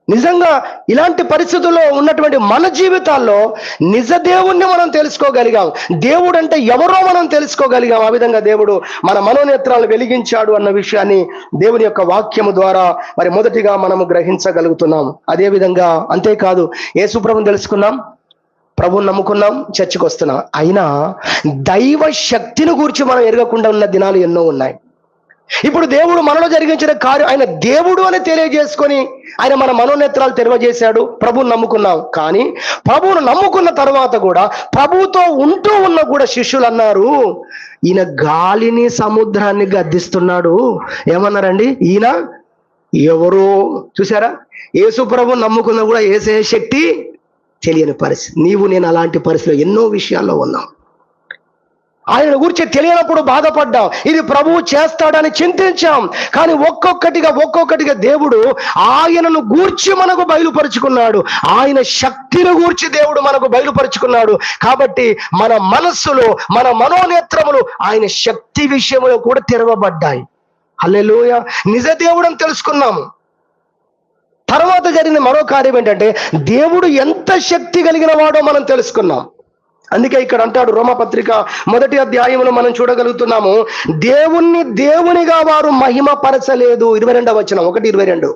నిజంగా ఇలాంటి పరిస్థితుల్లో ఉన్నటువంటి మన జీవితాల్లో నిజ దేవుణ్ణి మనం తెలుసుకోగలిగాం. దేవుడు అంటే ఎవరో మనం తెలుసుకోగలిగాం. ఆ విధంగా దేవుడు మన మనోనేత్రాలు వెలిగించాడు అన్న విషయాన్ని దేవుని యొక్క వాక్యము ద్వారా మరి మొదటిగా మనము గ్రహించగలుగుతున్నాం. అదేవిధంగా అంతేకాదు, యేసు ప్రభువుని తెలుసుకున్నాం, ప్రభువుని నమ్ముకున్నాం, చర్చికి వస్తున్నాం. అయినా దైవ శక్తిని గురించి మనం ఎరగకుండా ఉన్న దినాలు ఎన్నో ఉన్నాయి. ఇప్పుడు దేవుడు మనలో జరిగించిన కార్యం, ఆయన దేవుడు అని తెలియజేసుకొని ఆయన మన మనోనేత్రాలు తెరవజేశాడు. ప్రభువుని నమ్ముకున్నాం. కానీ ప్రభువును నమ్ముకున్న తర్వాత కూడా ప్రభువుతో ఉంటూ ఉన్న కూడా శిష్యులు అన్నారు, ఈయన గాలిని సముద్రాన్ని గద్దిస్తున్నాడు. ఏమన్నారండి? ఈయన ఎవరో. చూసారా, యేసు ప్రభువుని నమ్ముకున్నా కూడా యేసే శక్తి తెలియని పరిస్థితి. నీవు నేను అలాంటి పరిస్థితిలో ఎన్నో విషయాల్లో ఉన్నాం. ఆయన గురించి తెలియనప్పుడు బాధపడ్డాం, ఇది ప్రభువు చేస్తాడని చింతించాం. కానీ ఒక్కొక్కటిగా దేవుడు ఆయనను గూర్చి మనకు బయలుపరుచుకున్నాడు. ఆయన శక్తిని గూర్చి దేవుడు మనకు బయలుపరుచుకున్నాడు. కాబట్టి మన మనస్సులో, మన మనోనేత్రములు ఆయన శక్తి విషయంలో కూడా తెరవబడ్డాయి. హల్లెలూయా. నిజ దేవుడని తెలుసుకున్నాము. తర్వాత జరిగిన మరో కార్యం ఏంటంటే, దేవుడు ఎంత శక్తి కలిగిన వాడో మనం తెలుసుకున్నాం. అందుకే ఇక్కడ అంటాడు, రోమపత్రిక 1వ అధ్యాయంలో మనం చూడగలుగుతున్నాము, దేవుణ్ణి దేవునిగా వారు మహిమపరచలేదు. 22వ వచనం, 1:22.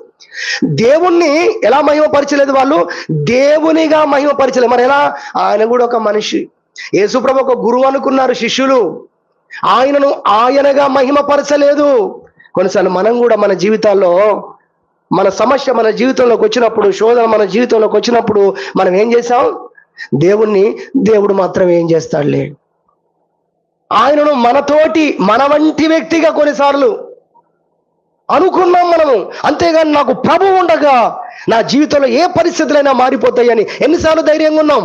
దేవుణ్ణి ఎలా మహిమపరచలేదు? వాళ్ళు దేవునిగా మహిమపరచలేదు. మరి ఎలా? ఆయన కూడా ఒక మనిషి. యేసుప్రభు ఒక గురువు అనుకున్నారు శిష్యులు, ఆయనను ఆయనగా మహిమపరచలేదు. కొన్నిసార్లు మనం కూడా మన జీవితాల్లో, మన సమస్య మన జీవితంలోకి వచ్చినప్పుడు, శోధన మన జీవితంలోకి వచ్చినప్పుడు మనం ఏం చేసాం? దేవుణ్ణి దేవుడు మాత్రం ఏం చేస్తాడులే, ఆయనను మన వంటి వ్యక్తిగా కొన్నిసార్లు అనుకున్నాం మనము. అంతేగాని నాకు ప్రభువు ఉండగా నా జీవితంలో ఏ పరిస్థితులైనా మారిపోతాయని ఎన్నిసార్లు ధైర్యంగా ఉన్నాం?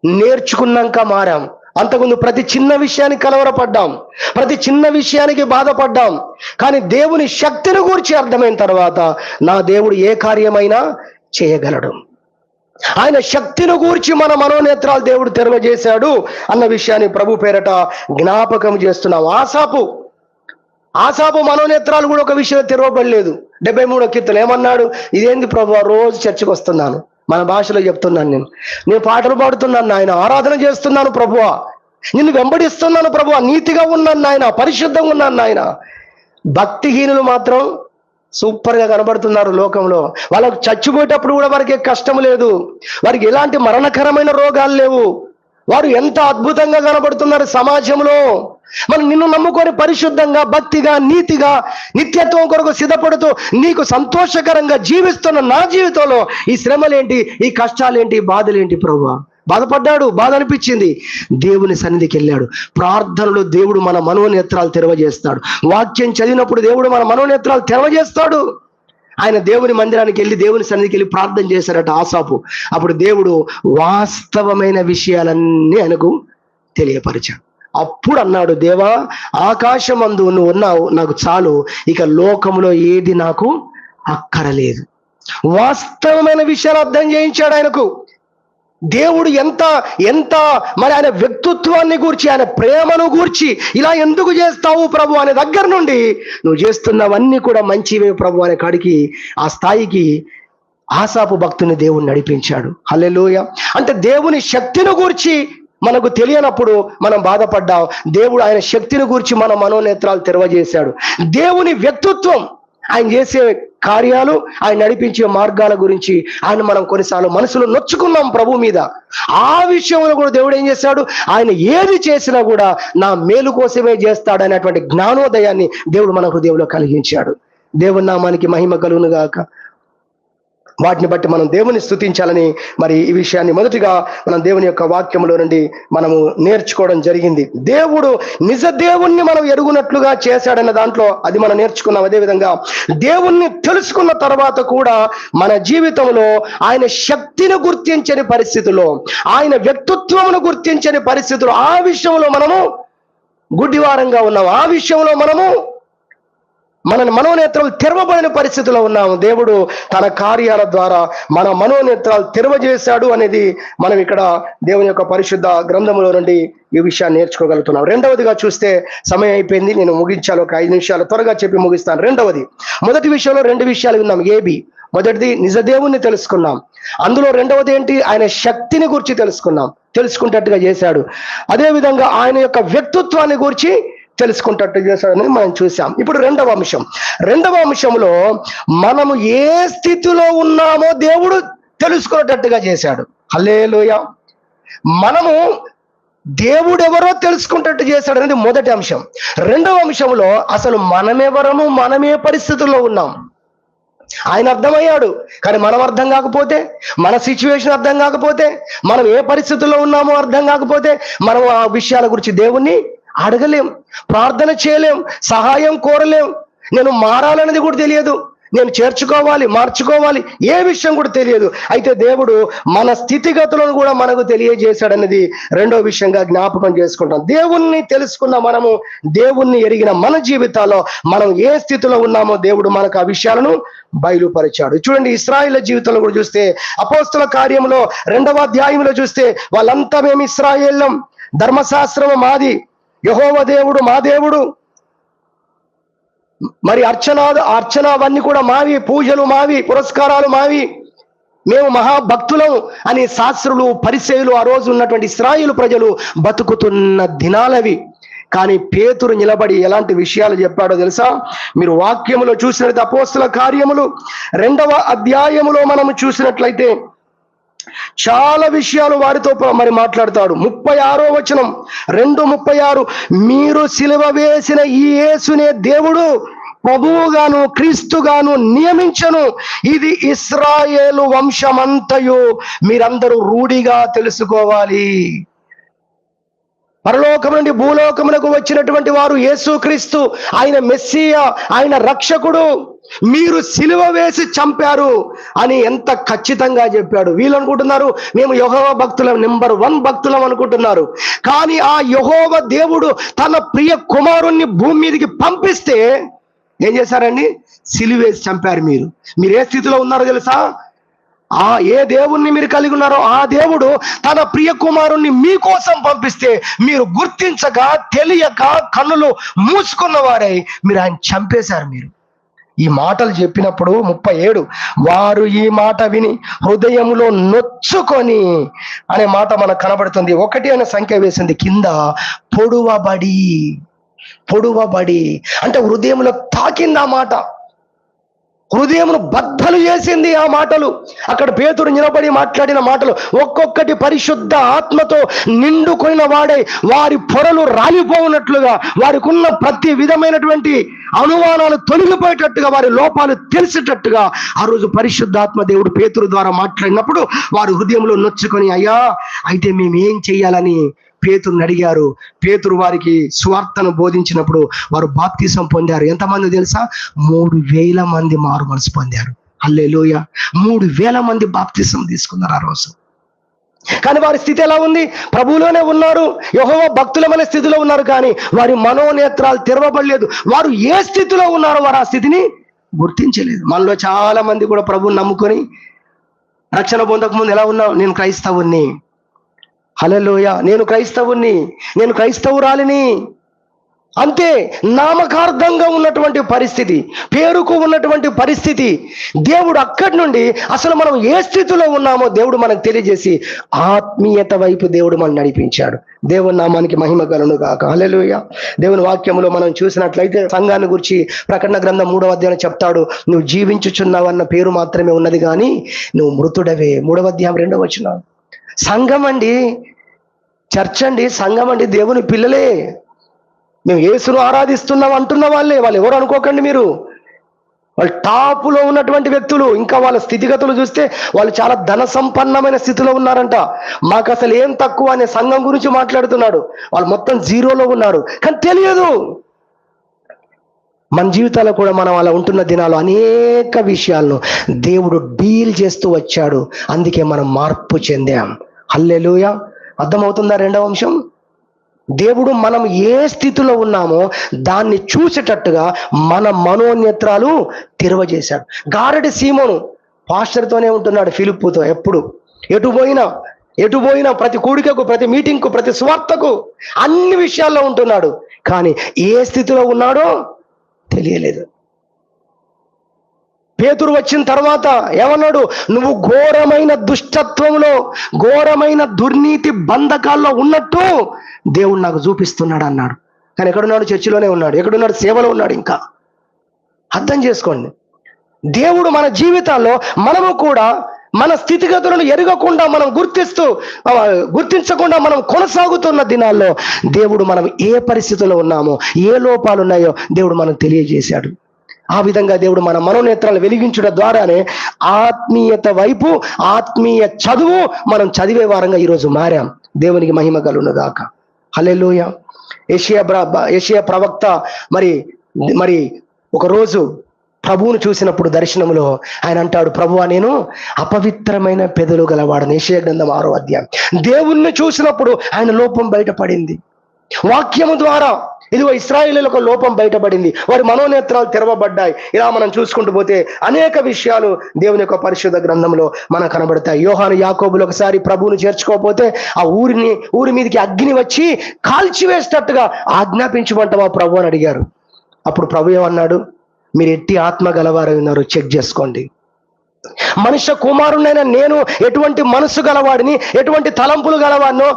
నేర్చుకున్నాక మారాం. అంతకుముందు ప్రతి చిన్న విషయానికి కలవరపడ్డాం, ప్రతి చిన్న విషయానికి బాధపడ్డాం. కానీ దేవుని శక్తిని గురించి అర్థమైన తర్వాత నా దేవుడు ఏ కార్యమైనా చేయగలడు. ఆయన శక్తిని గూర్చి మన మనోనేత్రాలు దేవుడు తెరవజేశాడు అన్న విషయాన్ని ప్రభు పేరట జ్ఞాపకం చేస్తున్నాం. ఆసాపు మనోనేత్రాలు కూడా ఒక విషయం తెరవబడలేదు. 73వ కీర్తన ఏమన్నాడు? ఇదేంది ప్రభు, రోజు చర్చకు వస్తున్నాను, మన భాషలో చెప్తున్నాను, నేను పాటలు పాడుతున్నాను నాయన, ఆరాధన చేస్తున్నాను ప్రభువా, నిన్ను వెంబడిస్తున్నాను ప్రభువా, నీతిగా ఉన్నాను నాయన, పరిశుద్ధంగా ఉన్నాను నాయన. భక్తిహీనులు మాత్రం సూపర్ గా కనబడుతున్నారు లోకంలో. వాళ్ళకు చచ్చిపోయేటప్పుడు కూడా వారికి కష్టం లేదు, వారికి ఎలాంటి మరణకరమైన రోగాలు లేవు. వారు ఎంత అద్భుతంగా కనబడుతున్నారు సమాజంలో. మనం నిన్ను నమ్ముకొని పరిశుద్ధంగా, భక్తిగా, నీతిగా, నిత్యత్వం కొరకు సిద్ధపడుతూ నీకు సంతోషకరంగా జీవిస్తున్న నా జీవితంలో ఈ శ్రమలేంటి, ఈ కష్టాలేంటి, బాధలేంటి ప్రభువా? బాధపడ్డాడు, బాధ అనిపించింది, దేవుని సన్నిధికి వెళ్ళాడు. ప్రార్థనలో దేవుడు మన మనోనేత్రాలు తెరవజేస్తాడు. వాక్యం చదివినప్పుడు దేవుడు మన మనోనేత్రాలు తెరవజేస్తాడు. ఆయన దేవుని మందిరానికి వెళ్ళి, దేవుని సన్నిధికి వెళ్ళి ప్రార్థన చేశారట ఆసాపు. అప్పుడు దేవుడు వాస్తవమైన విషయాలన్నీ ఆయనకు తెలియపరిచాడు. అప్పుడు అన్నాడు, దేవా, ఆకాశమందు నువ్వు ఉన్నావు, నాకు చాలు, ఇక లోకంలో ఏది నాకు అక్కరలేదు. వాస్తవమైన విషయాలు అర్థం చేయించాడు ఆయనకు. దేవుడు ఎంత మరి ఆయన వ్యక్తిత్వాన్ని గూర్చి, ఆయన ప్రేమను గూర్చి, ఇలా ఎందుకు చేస్తావు ప్రభు అనే దగ్గర నుండి నువ్వు చేస్తున్నవన్నీ కూడా మంచివే ప్రభు అనే కాడికి, ఆ స్థాయికి ఆసాపు భక్తుని దేవుని నడిపించాడు. హల్లెలూయా. అంటే దేవుని శక్తిని గూర్చి మనకు తెలియనప్పుడు మనం బాధపడ్డాం. దేవుడు ఆయన శక్తిని గూర్చి మన మనోనేత్రాలు తెరవజేశాడు. దేవుని వ్యక్తిత్వం, ఆయన చేసే కార్యాలు, ఆయన నడిపించే మార్గాల గురించి మనం కొన్నిసార్లు మనసులో నొచ్చుకున్నాం ప్రభు మీద. ఆ విషయంలో కూడా దేవుడు ఏం చేశాడు? ఆయన ఏది చేసినా కూడా నా మేలు కోసమే చేస్తాడు అనేటువంటి జ్ఞానోదయాన్ని దేవుడు మన హృదయంలో కలిగించాడు. దేవుని నామానికి మహిమ కలుగును గాక. వాటిని బట్టి మనం దేవుని స్తుతించాలని మరి ఈ విషయాన్ని మొదటిగా మనం దేవుని యొక్క వాక్యంలో నుండి మనము నేర్చుకోవడం జరిగింది. దేవుడు నిజ దేవుణ్ణి మనం ఎరుగునట్లుగా చేశాడన్న దాంట్లో అది మనం నేర్చుకున్నాం. అదేవిధంగా దేవుణ్ణి తెలుసుకున్న తర్వాత కూడా మన జీవితంలో ఆయన శక్తిని గుర్తించని పరిస్థితుల్లో, ఆయన వ్యక్తిత్వమును గుర్తించని పరిస్థితుల్లో, ఆ విషయంలో మనము గుడ్డివారంగా ఉన్నాము. ఆ విషయంలో మన మనోనేత్రాలు తెరవబడిన పరిస్థితిలో ఉన్నాము. దేవుడు తన కార్యాల ద్వారా మన మనోనేత్రాలు తెరవజేశాడు అనేది మనం ఇక్కడ దేవుని యొక్క పరిశుద్ధ గ్రంథములో నుండి ఈ విషయాన్ని నేర్చుకోగలుగుతున్నాం. రెండవదిగా చూస్తే సమయం అయిపోయింది, నేను ముగించాలి, ఒక 5 నిమిషాలు త్వరగా చెప్పి ముగిస్తాను. మొదటి విషయంలో 2 విషయాలు విన్నాం. మొదటిది నిజ దేవుణ్ణి తెలుసుకున్నాం. అందులో రెండవది ఏంటి? ఆయన శక్తిని గురించి తెలుసుకుంటట్టుగా చేశాడు. అదే విధంగా ఆయన యొక్క వ్యక్తిత్వాన్ని గురించి తెలుసుకుంటట్టు చేశాడని మనం చూసాం. ఇప్పుడు రెండవ అంశంలో మనము ఏ స్థితిలో ఉన్నామో దేవుడు తెలుసుకునేటట్టుగా చేశాడు. హల్లెలూయా. మనము దేవుడు ఎవరో తెలుసుకుంటట్టు చేశాడు అనేది మొదటి అంశం. రెండవ అంశంలో అసలు మనమెవరము, మనం ఏ పరిస్థితుల్లో ఉన్నాం ఆయన అర్థమయ్యాడు. కానీ మనం అర్థం కాకపోతే, మన సిచ్యువేషన్ అర్థం కాకపోతే, మనం ఏ పరిస్థితుల్లో ఉన్నామో అర్థం కాకపోతే మనం ఆ విషయాల గురించి దేవుణ్ణి అడగలేం, ప్రార్థన చేయలేం, సహాయం కోరలేం. నేను మారాలనేది కూడా తెలియదు, నేను మార్చుకోవాలి, ఏ విషయం కూడా తెలియదు. అయితే దేవుడు మన స్థితిగతులను కూడా మనకు తెలియజేశాడనేది రెండో విషయంగా జ్ఞాపకం చేసుకుంటాం. దేవుణ్ణి తెలుసుకున్న మనము, దేవుణ్ణి ఎరిగిన మన జీవితాల్లో మనం ఏ స్థితిలో ఉన్నామో దేవుడు మనకు ఆ విషయాలను బయలుపరిచాడు. చూడండి, ఇశ్రాయేలు జీవితంలో కూడా చూస్తే అపోస్తల కార్యంలో 2వ అధ్యాయంలో చూస్తే వాళ్ళంతా మేము ఇశ్రాయేళ్ళం, ధర్మశాస్త్రము మాది, యెహోవా దేవుడు మా దేవుడు, మరి అర్చన అవన్నీ కూడా మావి, పూజలు మావి, పురస్కారాలు మావి, మేము మహాభక్తులం అని శాస్త్రులు, పరిసయ్యులు, ఆ రోజు ఉన్నటువంటి ఇశ్రాయేలు ప్రజలు బతుకుతున్న దినాలవి. కానీ పేతురు నిలబడి ఎలాంటి విషయాలు చెప్పాడో తెలుసా? మీరు వాక్యములో చూసినట్లయితే అపోస్తల కార్యములు 2వ అధ్యాయములో మనము చూసినట్లయితే చాలా విషయాలు వారితో మరి మాట్లాడతాడు. 36వ వచనం, 2:36, మీరు సిలువ వేసిన ఈ యేసునే దేవుడు ప్రభువుగాను క్రీస్తుగాను నియమించను, ఇది ఇశ్రాయేలు వంశమంతయు మీరందరూ రూఢిగా తెలుసుకోవాలి. పరలోకం నుండి భూలోకమునకు వచ్చినటువంటి వారు యేసుక్రీస్తు, ఆయన మెస్సియా, ఆయన రక్షకుడు, మీరు సిలువ వేసి చంపారు అని ఎంత ఖచ్చితంగా చెప్పాడు. వీళ్ళు అనుకుంటున్నారు మేము యెహోవా భక్తులం, నెంబర్ 1 భక్తులం అనుకుంటున్నారు. కానీ ఆ యెహోవా దేవుడు తన ప్రియ కుమారుణ్ణి భూమి మీదకి పంపిస్తే ఏం చేశారండి? సిలువ వేసి చంపారు. మీరు ఏ స్థితిలో ఉన్నారో తెలుసా? ఏ దేవుణ్ణి మీరు కలిగి ఉన్నారో ఆ దేవుడు తన ప్రియ కుమారుణ్ణి మీకోసం పంపిస్తే మీరు గుర్తించక, తెలియక, కన్నులు మూసుకున్న వారై మీరు ఆయన చంపేశారు. ఈ మాటలు చెప్పినప్పుడు 37, వారు ఈ మాట విని హృదయములో నొచ్చుకొని అనే మాట మనకు కనబడుతుంది. 1 అనే సంఖ్య వేసింది కింద. పొడువబడి అంటే హృదయంలో తాకింది ఆ మాట, హృదయమును బద్దలు చేసింది ఆ మాటలు. అక్కడ పేతురు నిలబడి మాట్లాడిన మాటలు ఒక్కొక్కటి పరిశుద్ధ ఆత్మతో నిండుకొనిన వాడై వారి పొరలు రాలిపోవునట్లుగా, వారికి ఉన్న ప్రతి విధమైనటువంటి అనుమానాలు తొలగిపోయేటట్టుగా, వారి లోపాలు తెలిసేటట్టుగా ఆ రోజు పరిశుద్ధాత్మ దేవుడు పేతురు ద్వారా మాట్లాడినప్పుడు వారు హృదయంలో నొచ్చుకొని, అయ్యా అయితే మేము ఏం చెయ్యాలని పేతురుని అడిగారు. పేతురు వారికి సువార్తను బోధించినప్పుడు వారు బాప్తిసం పొందారు. ఎంతమంది తెలుసా? 3000 మంది మారు మనసు పొందారు. హల్లెలూయా. 3000 మంది బాప్తిసం తీసుకున్నారు ఆ రోజు. కానీ వారి స్థితి ఎలా ఉంది? ప్రభువులోనే ఉన్నారు, యెహోవా భక్తులమైన స్థితిలో ఉన్నారు, కానీ వారి మనోనేత్రాలు తెరవబడలేదు. వారు ఏ స్థితిలో ఉన్నారో వారు ఆ స్థితిని గుర్తించలేదు. మనలో చాలా మంది కూడా ప్రభువుని నమ్ముకొని రక్షణ పొందక ముందు ఎలా ఉన్నావు? నేను క్రైస్తవుని, హల్లెలూయా, నేను క్రైస్తవురాలిని, అంతే. నామకార్థంగా ఉన్నటువంటి పరిస్థితి, పేరుకు ఉన్నటువంటి పరిస్థితి. దేవుడు అక్కడి నుండి అసలు మనం ఏ స్థితిలో ఉన్నామో దేవుడు మనకు తెలియజేసి ఆత్మీయత వైపు దేవుడు మనం నడిపించాడు. దేవుని నామానికి మహిమ కలుగును గాక. హల్లెలూయా. దేవుని వాక్యములో మనం చూసినట్లయితే సంఘాన్ని గురించి ప్రకటన గ్రంథం 3వ అధ్యాయం చెప్తాడు, నువ్వు జీవించుచున్నావు అన్న పేరు మాత్రమే ఉన్నది కానీ నువ్వు మృతుడవే. 3వ అధ్యాయం 2వ వచనం. సంఘం అండి, చర్చ్ అండి, సంఘం అండి, దేవుని పిల్లలే. మేము యేసును ఆరాధిస్తున్నాం అంటున్న వాళ్ళు ఎవరు అనుకోకండి మీరు. వాళ్ళు టాపులో ఉన్నటువంటి వ్యక్తులు. ఇంకా వాళ్ళ స్థితిగతులు చూస్తే వాళ్ళు చాలా ధన సంపన్నమైన స్థితిలో ఉన్నారంట. మాకు అసలు ఏం తక్కువ అనే సంఘం గురించి మాట్లాడుతున్నాడు. వాళ్ళు మొత్తం జీరోలో ఉన్నారు, కానీ తెలియదు. మన జీవితాల్లో కూడా మనం అలా ఉంటున్న దినాలు అనేక విషయాలను దేవుడు డీల్ చేస్తూ వచ్చాడు. అందుకే మనం మార్పు చెందాం. హల్లెలూయా. అర్థమవుతుందా? రెండవ అంశం దేవుడు మనం ఏ స్థితిలో ఉన్నామో దాన్ని చూసేటట్టుగా మన మనోనేత్రాలు తెరవజేశాడు. గారడి సీమోను పాస్టర్తోనే ఉంటున్నాడు, ఫిలిప్పుతో. ఎటు పోయినా ప్రతి కూడికకు, ప్రతి మీటింగ్కు, ప్రతి సువార్తకు, అన్ని విషయాల్లో ఉంటున్నాడు. కానీ ఏ స్థితిలో ఉన్నాడో తెలియలేదు. పేతురు వచ్చిన తర్వాత ఏమన్నాడు? నువ్వు ఘోరమైన దుష్టత్వంలో, ఘోరమైన దుర్నీతి బంధకాల్లో ఉన్నట్టు దేవుడు నాకు చూపిస్తున్నాడు అన్నాడు. కానీ ఎక్కడున్నాడు? చర్చిలోనే ఉన్నాడు. ఎక్కడున్నాడు? సేవలో ఉన్నాడు. ఇంకా అర్థం చేసుకోండి, దేవుడు మన జీవితాల్లో మనము కూడా మన స్థితిగతులను ఎరగకుండా, మనం గుర్తించకుండా మనం కొనసాగుతున్న దినాల్లో దేవుడు మనం ఏ పరిస్థితుల్లో ఉన్నామో, ఏ లోపాలు ఉన్నాయో దేవుడు మనకు తెలియజేశాడు. ఆ విధంగా దేవుడు మన మనోనేత్రాలు వెలిగించడం ద్వారానే ఆత్మీయత వైపు, ఆత్మీయ చదువు మనం చదివే వారంగా ఈరోజు మారాం. దేవునికి మహిమ కలుగునుగాక. హల్లెలూయా. యెషయా ప్రవక్త మరి ఒకరోజు ప్రభువును చూసినప్పుడు దర్శనములో ఆయన అంటాడు, ప్రభువా నేను అపవిత్రమైన పెదవులు గలవాడను. యెషయా గ్రంథం 6వ అధ్యాయం. దేవుణ్ణి చూసినప్పుడు ఆయన లోపం బయటపడింది. వాక్యము ద్వారా ఇదిగో ఇశ్రాయేలీయులకు లోపం బయటపడింది, వారి మనోనేత్రాలు తెరవబడ్డాయి. ఇలా మనం చూసుకుంటూ పోతే అనేక విషయాలు దేవుని యొక్క పరిశుద్ధ గ్రంథంలో మనకు కనబడతాయి. యోహాను యాకోబులు ఒకసారి ప్రభువును చేర్చుకోకపోతే ఆ ఊరి మీదకి అగ్ని వచ్చి కాల్చివేసేటట్టుగా ఆజ్ఞాపించమంటావా ప్రభు అని అడిగారు. అప్పుడు ప్రభు ఏమన్నాడు? మీరు ఎట్టి ఆత్మ గలవారై ఉన్నారు, చెక్ చేసుకోండి. మనుష్య కుమారుడైన నేను ఎటువంటి మనసు గలవాడిని, ఎటువంటి తలంపులు గలవాడినో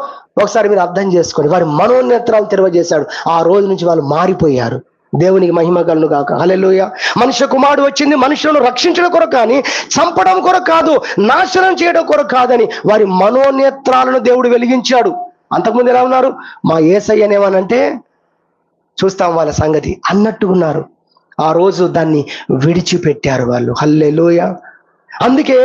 ఒకసారి మీరు అర్థం చేసుకోండి. వారి మనోనేత్రాలు తెరవజేశాడు. ఆ రోజు నుంచి వాళ్ళు మారిపోయారు. దేవునికి మహిమ కలుగును గాక. హల్లెలూయా. మనుష్య కుమారుడు వచ్చింది మనుషులను రక్షించడం కొరకు కానీ, చంపడం కొరకు కాదు, నాశనం చేయడం కొరకు కాదని వారి మనోనేత్రాలను దేవుడు వెలిగించాడు. అంతకుముందు ఎలా ఉన్నారు? మా యేసయ్య ఏమనంటే చూస్తాం వాళ్ళ సంగతి అన్నట్టుకున్నారు. ఆ రోజు దాన్ని విడిచిపెట్టారు వాళ్ళు. హల్లెలూయా. అందుకే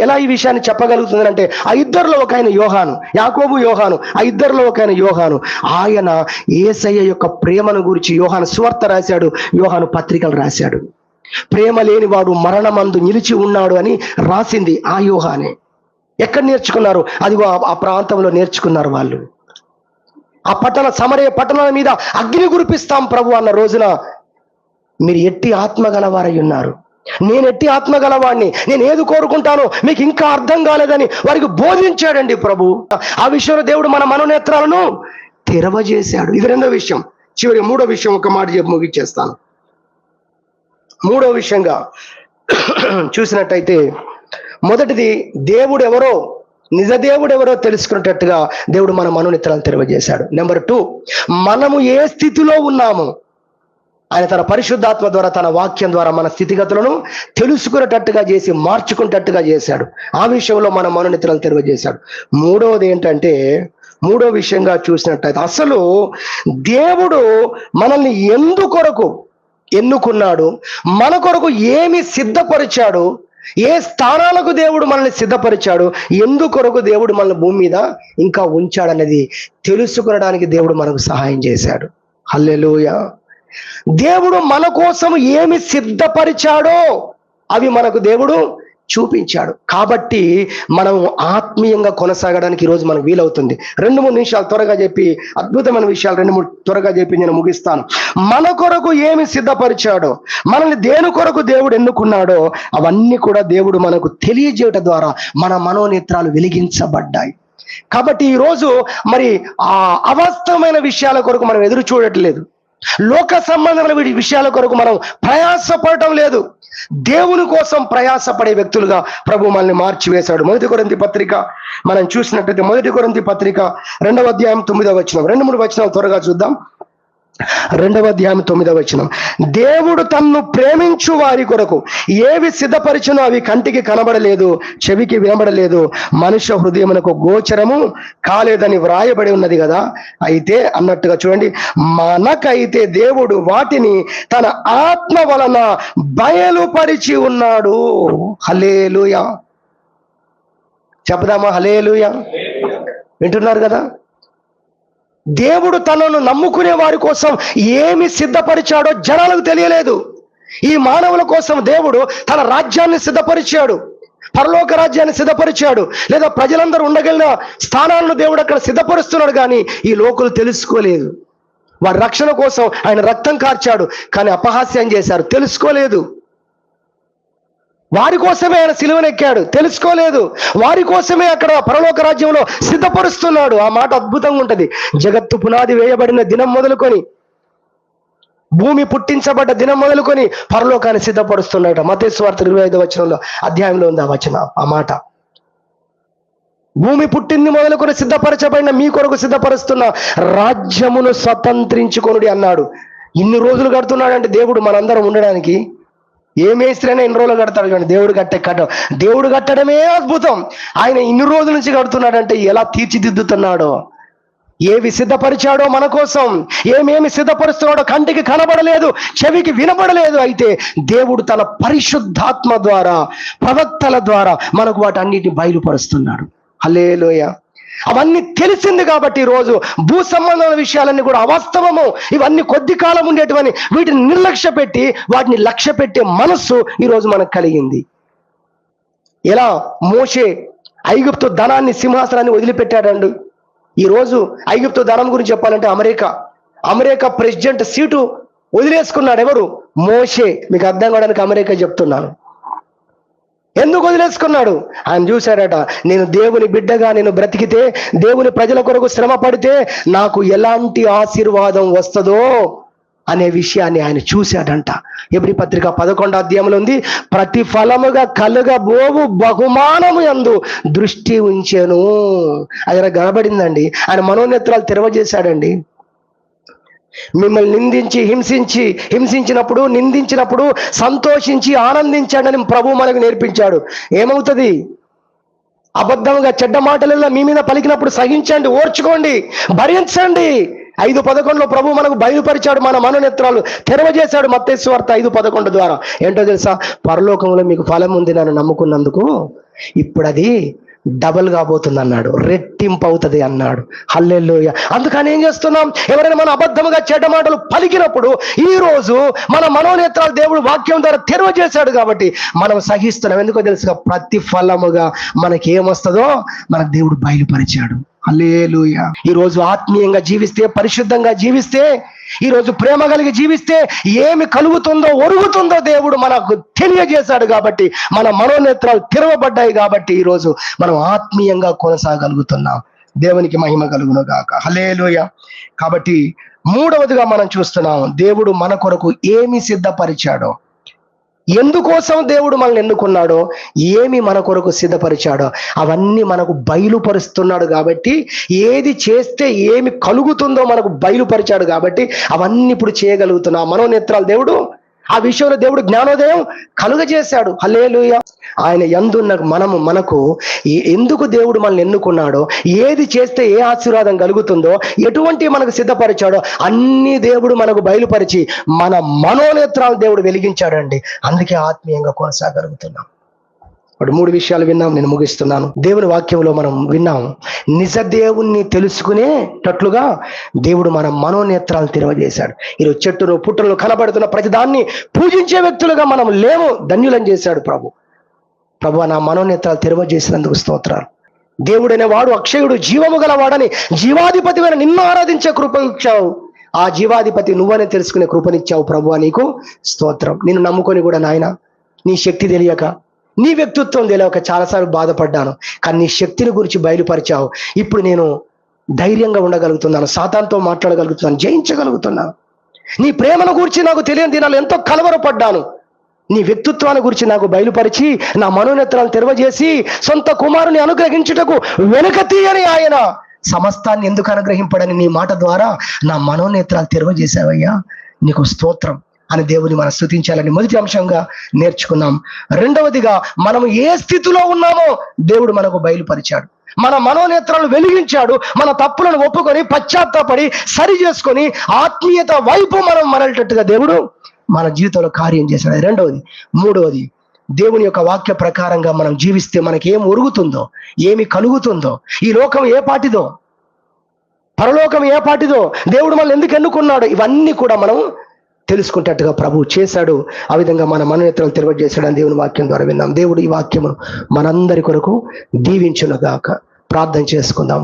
ఎలా ఈ విషయాన్ని చెప్పగలుగుతుందంటే, ఆ ఇద్దరిలో ఒక ఆయన యోహాను, యాకోబు యోహాను, ఆ ఇద్దరిలో ఒక ఆయన యోహాను. ఆయన యేసయ్య యొక్క ప్రేమను గురించి యోహాను సువార్త రాశాడు, యోహాను పత్రికలు రాశాడు. ప్రేమ లేనివాడు మరణమందు నిలిచి ఉన్నాడు అని రాసింది ఆ యోహానే. ఎక్కడ నేర్చుకున్నారు? అదిగో ఆ ప్రాంతంలో నేర్చుకున్నారు వాళ్ళు. ఆ సమరయ పట్టణాల మీద అగ్ని కురిపిస్తాం ప్రభు అన్న రోజున మీరు ఎట్టి ఆత్మ గలవారై ఉన్నారు, నేను ఎట్టి ఆత్మ గలవాడిని, నేను ఏది కోరుకుంటానో మీకు ఇంకా అర్థం కాలేదని వారికి బోధించాడండి ప్రభు. ఆ విషయంలో దేవుడు మన మనోనేత్రాలను తెరవజేశాడు. ఇది రెండో విషయం. చివరి మూడో విషయం ఒక మాట చెప్పి ముగిచ్చేస్తాను. మూడో విషయంగా చూసినట్టయితే, మొదటిది దేవుడు ఎవరో, నిజ దేవుడు ఎవరో తెలుసుకునేటట్టుగా దేవుడు మన మనోనేత్రాలను తెరవజేశాడు. నెంబర్ 2, మనము ఏ స్థితిలో ఉన్నాము ఆయన తన పరిశుద్ధాత్మ ద్వారా, తన వాక్యం ద్వారా మన స్థితిగతులను తెలుసుకునేటట్టుగా చేసి, మార్చుకునేటట్టుగా చేశాడు. ఆ విషయంలో మన మనోనేత్రాలను తెరవజేశాడు. మూడవది ఏంటంటే, మూడో విషయంగా చూసినట్టయితే, అసలు దేవుడు మనల్ని ఎందుకొరకు ఎన్నుకున్నాడు, మన కొరకు ఏమి సిద్ధపరిచాడు, ఏ స్థానాలకు దేవుడు మనల్ని సిద్ధపరిచాడు, ఎందుకొరకు దేవుడు మనల్ని భూమి మీద ఇంకా ఉంచాడన్నది తెలుసుకునడానికి దేవుడు మనకు సహాయం చేశాడు. హల్లెలూయా. దేవుడు మన కోసం ఏమి సిద్ధపరిచాడో అవి మనకు దేవుడు చూపించాడు. కాబట్టి మనం ఆత్మీయంగా కొనసాగడానికి ఈరోజు మనకు వీలవుతుంది. 2-3 నిమిషాలు త్వరగా చెప్పి, అద్భుతమైన విషయాలు 2-3 త్వరగా చెప్పి నేను ముగిస్తాను. మన కొరకు ఏమి సిద్ధపరిచాడో, మనల్ని దేని కొరకు దేవుడు ఎన్నుకున్నాడో అవన్నీ కూడా దేవుడు మనకు తెలియజేయటం ద్వారా మన మనోనేత్రాలు వెలిగించబడ్డాయి. కాబట్టి ఈరోజు ఆ అవాస్తవమైన విషయాల కొరకు మనం ఎదురు చూడట్లేదు, లోక సంబంధమైన విషయాల కొరకు మనం ప్రయాసపడటం లేదు. దేవుని కోసం ప్రయాసపడే వ్యక్తులుగా ప్రభు మనల్ని మార్చివేశాడు. 1 కొరింథీ పత్రిక మనం చూసినట్టయితే, 1 కొరింథీ పత్రిక 2వ అధ్యాయం 9వ వచనం, 2-3 వచనాలు త్వరగా చూద్దాం. 2వ అధ్యాయం 9వ వచనం, దేవుడు తన్ను ప్రేమించు వారి కొరకు ఏవి సిద్ధపరిచినో అవి కంటికి కనబడలేదు, చెవికి వినబడలేదు, మనుష్య హృదయమునకు గోచరము కాలేదని వ్రాయబడి ఉన్నది కదా. అయితే అన్నట్టుగా చూడండి, మనకైతే దేవుడు వాటిని తన ఆత్మ వలన బయలుపరిచి ఉన్నాడు. హల్లెలూయా. చెప్దామా? హల్లెలూయా. వింటున్నారు కదా? దేవుడు తనను నమ్ముకునే వారి కోసం ఏమి సిద్ధపరిచాడో జనాలకు తెలియలేదు. ఈ మానవుల కోసం దేవుడు తన రాజ్యాన్ని సిద్ధపరిచాడు. పరలోక రాజ్యాన్ని సిద్ధపరిచాడు, లేదా ప్రజలందరూ ఉండగలిగిన స్థానాలను దేవుడు అక్కడ సిద్ధపరుస్తున్నాడు. కానీ ఈ లోకులు తెలుసుకోలేదు. వారి రక్షణ కోసం ఆయన రక్తం కార్చాడు, కానీ అపహాస్యం చేశారు, తెలుసుకోలేదు. వారి కోసమే ఆయన సిలువనెక్కాడు, తెలుసుకోలేదు. వారి కోసమే అక్కడ పరలోక రాజ్యంలో సిద్ధపరుస్తున్నాడు. ఆ మాట అద్భుతంగా ఉంటది. జగత్తు పునాది వేయబడిన దినం మొదలుకొని, భూమి పుట్టించబడ్డ దినం మొదలుకొని పరలోకాన్ని సిద్ధపరుస్తున్నాడు. మత్తయి సువార్త 25వ అధ్యాయంలో ఉంది ఆ మాట. భూమి పుట్టింది మొదలుకొని సిద్ధపరచబడిన మీ కొరకు సిద్ధపరుస్తున్న రాజ్యమును స్వతంత్రించుకొనుడి అన్నాడు. ఇన్ని రోజులు కడుతున్నాడంటే దేవుడు మనందరం ఉండడానికి. ఏ మేస్త్రైనా ఇన్ని రోజులు కడతాడు, కానీ దేవుడు కట్టడమే అద్భుతం. ఆయన ఇన్ని రోజుల నుంచి కడుతున్నాడంటే ఎలా తీర్చిదిద్దుతున్నాడో, ఏవి సిద్ధపరిచాడో మన కోసం, ఏమేమి సిద్ధపరుస్తున్నాడో కంటికి కనబడలేదు, చెవికి వినబడలేదు. అయితే దేవుడు తన పరిశుద్ధాత్మ ద్వారా, ప్రవక్తల ద్వారా మనకు వాటన్నిటిని బయలుపరుస్తున్నాడు. హల్లెలూయా. అవన్నీ తెలిసింది కాబట్టి ఈరోజు భూ సంబంధమైన విషయాలన్నీ కూడా అవాస్తవము, ఇవన్నీ కొద్ది కాలం ఉండేటివని వీటిని నిర్లక్ష్య పెట్టి వాటిని లక్ష్య పెట్టే మనస్సు ఈరోజు మనకు కలిగింది. ఎలా మోషే ఐగుప్తు ధనాన్ని, సింహాసనాన్ని వదిలిపెట్టాడండి. ఈరోజు ఐగుప్తు ధనం గురించి చెప్పాలంటే అమెరికా ప్రెసిడెంట్ సీటు వదిలేసుకున్నాడు. ఎవరు? మోషే. మీకు అర్థం కావడానికి అమెరికా చెప్తున్నాను. ఎందుకు వదిలేసుకున్నాడు? ఆయన చూశాడట, నేను దేవుని బిడ్డగా నేను బ్రతికితే, దేవుని ప్రజల కొరకు శ్రమ పడితే నాకు ఎలాంటి ఆశీర్వాదం వస్తుందో అనే విషయాన్ని ఆయన చూశాడంట. ఎబ్రీ పత్రిక 11వ అధ్యాయంలో ఉంది, ప్రతిఫలముగా కలుగబోవు బహుమానము యందు దృష్టి ఉంచెను. అది కనబడిందండి. ఆయన మనోనేత్రాలు తెరవజేశాడండి. మిమ్మల్ని నిందించినప్పుడు సంతోషించి ఆనందించాడని ప్రభు మనకు నేర్పించాడు. ఏమవుతుంది? అబద్ధంగా చెడ్డ మాటలలో మీ మీద పలికినప్పుడు సహించండి, ఓర్చుకోండి, భరించండి. 5:11 ప్రభు మనకు బయలుపరిచాడు, మన మనోనేత్రాలు తెరవజేశాడు. మత్తయి సువార్త 5:11 ద్వారా. ఏంటో తెలుసా? పరలోకంలో మీకు ఫలం ఉంది నన్ను నమ్ముకున్నందుకు, ఇప్పుడు అది డబల్ కాబోతుంది అన్నాడు, రెట్టింపు అవుతుంది అన్నాడు. హల్లెలూయా. అందుకని ఏం చేస్తున్నాం? ఎవరైనా మన అబద్ధముగా చెడ్డ మాటలు పలికినప్పుడు ఈ రోజు మన మనోనేత్రాలు దేవుడు వాక్యం ద్వారా తెరవజేశాడు కాబట్టి మనం సహిస్తున్నాం. ఎందుకో తెలుసుగా? ప్రతిఫలముగా మనకి ఏమొస్తుందో మనకు దేవుడు బయలుపరిచాడు. హల్లెలూయా. ఈరోజు ఆత్మీయంగా జీవిస్తే, పరిశుద్ధంగా జీవిస్తే, ఈరోజు ప్రేమ కలిగి జీవిస్తే ఏమి కలుగుతుందో, ఒరుగుతుందో దేవుడు మనకు తెలియజేశాడు. కాబట్టి మన మనోనేత్రాలు తెరవబడ్డాయి. కాబట్టి ఈరోజు మనం ఆత్మీయంగా కొనసాగలుగుతున్నాం. దేవునికి మహిమ కలుగును గాక. హల్లెలూయా. కాబట్టి మూడవదిగా మనం చూస్తున్నాం, దేవుడు మన కొరకు ఏమి సిద్ధపరిచాడో, ఎందుకోసం దేవుడు మనల్ని ఎన్నుకున్నాడో, ఏమి మన కొరకు సిద్ధపరిచాడో అవన్నీ మనకు బయలుపరుస్తున్నాడు. కాబట్టి ఏది చేస్తే ఏమి కలుగుతుందో మనకు బయలుపరిచాడు. కాబట్టి అవన్నీ ఇప్పుడు చేయగలుగుతున్నాం. మనోనేత్రాలు దేవుడు ఆ విషయంలో దేవుడు జ్ఞానోదయం కలుగజేశాడు. హల్లెలూయా. ఆయన యందున్న మనకు ఎందుకు దేవుడు మనల్ని ఎన్నుకున్నాడో, ఏది చేస్తే ఏ ఆశీర్వాదం కలుగుతుందో, ఎటువంటి మనకు సిద్ధపరిచాడో అన్ని దేవుడు మనకు బయలుపరిచి మన మనోనేత్రాలు దేవుడు వెలిగించాడండి. అందుకే ఆత్మీయంగా కొనసాగలుగుతున్నాం. ఇప్పుడు 3 విషయాలు విన్నాం, నేను ముగిస్తున్నాను. దేవుని వాక్యంలో మనం విన్నాం, నిజ దేవుణ్ణి తెలుసుకునేటట్లుగా దేవుడు మన మనోనేత్రాలు తెరవజేశాడు. ఈరోజు చెట్టును పుట్టలు కనబడుతున్న ప్రతిదాన్ని పూజించే వ్యక్తులుగా మనం లేము, ధన్యులని చేశాడు ప్రభు. నా మనోనేత్రాలు తెరవజేసినందుకు స్తోత్రాలు. దేవుడైన వాడు అక్షయుడు, జీవము గలవాడని జీవాధిపతి నిన్ను ఆరాధించే కృప ఇచ్చావు. ఆ జీవాధిపతి నువ్వనే తెలుసుకునే కృపనిచ్చావు ప్రభువా, నీకు స్తోత్రం. నిన్ను నమ్ముకొని కూడా నాయన, నీ శక్తి తెలియక, నీ వ్యక్తిత్వం తెలియక చాలాసార్లు బాధపడ్డాను. కానీ నీ శక్తిని గురించి బయలుపరిచావు. ఇప్పుడు నేను ధైర్యంగా ఉండగలుగుతున్నాను, సాతానుతో మాట్లాడగలుగుతున్నాను, జయించగలుగుతున్నాను. నీ ప్రేమను గురించి నాకు తెలియని దినాలు ఎంతో కలవరపడ్డాను. నీ వ్యక్తిత్వాన్ని గురించి నాకు బయలుపరిచి నా మనోనేత్రాలను తెరవజేసి సొంత కుమారుని అనుగ్రహించుటకు వెనుక తీయని ఆయన సమస్తాన్ని ఎందుకు అనుగ్రహింపడని నీ మాట ద్వారా నా మనోనేత్రాలు తెరవజేశావయ్యా, నీకు స్తోత్రం అని దేవుని మనం స్తుతించాలని మొదటి అంశంగా నేర్చుకున్నాం. రెండవదిగా, మనం ఏ స్థితిలో ఉన్నామో దేవుడు మనకు బయలుపరిచాడు. మన మనోనేత్రాలు వెలిగించాడు. మన తప్పులను ఒప్పుకొని పశ్చాత్తాపడి సరి చేసుకొని ఆత్మీయత వైపు మనం మరలేటట్టుగా దేవుడు మన జీవితంలో కార్యం చేశాడు. రెండవది. మూడవది, దేవుని యొక్క వాక్య ప్రకారంగా మనం జీవిస్తే మనకి ఏం ఒరుగుతుందో, ఏమి కలుగుతుందో, ఈ లోకం ఏ పాటిదో, పరలోకం ఏ పాటిదో, దేవుడు మనల్ని ఎందుకు ఎన్నుకున్నాడో, ఇవన్నీ కూడా మనం తెలుసుకుంటట్టుగా ప్రభు చేశాడు. ఆ విధంగా మన మనోనేత్రాలు తెలియజేశాడని దేవుని వాక్యం ద్వారా విన్నాం. దేవుడు ఈ వాక్యమును మనందరి కొరకు దీవించునుగాక. ప్రార్థన చేసుకుందాం.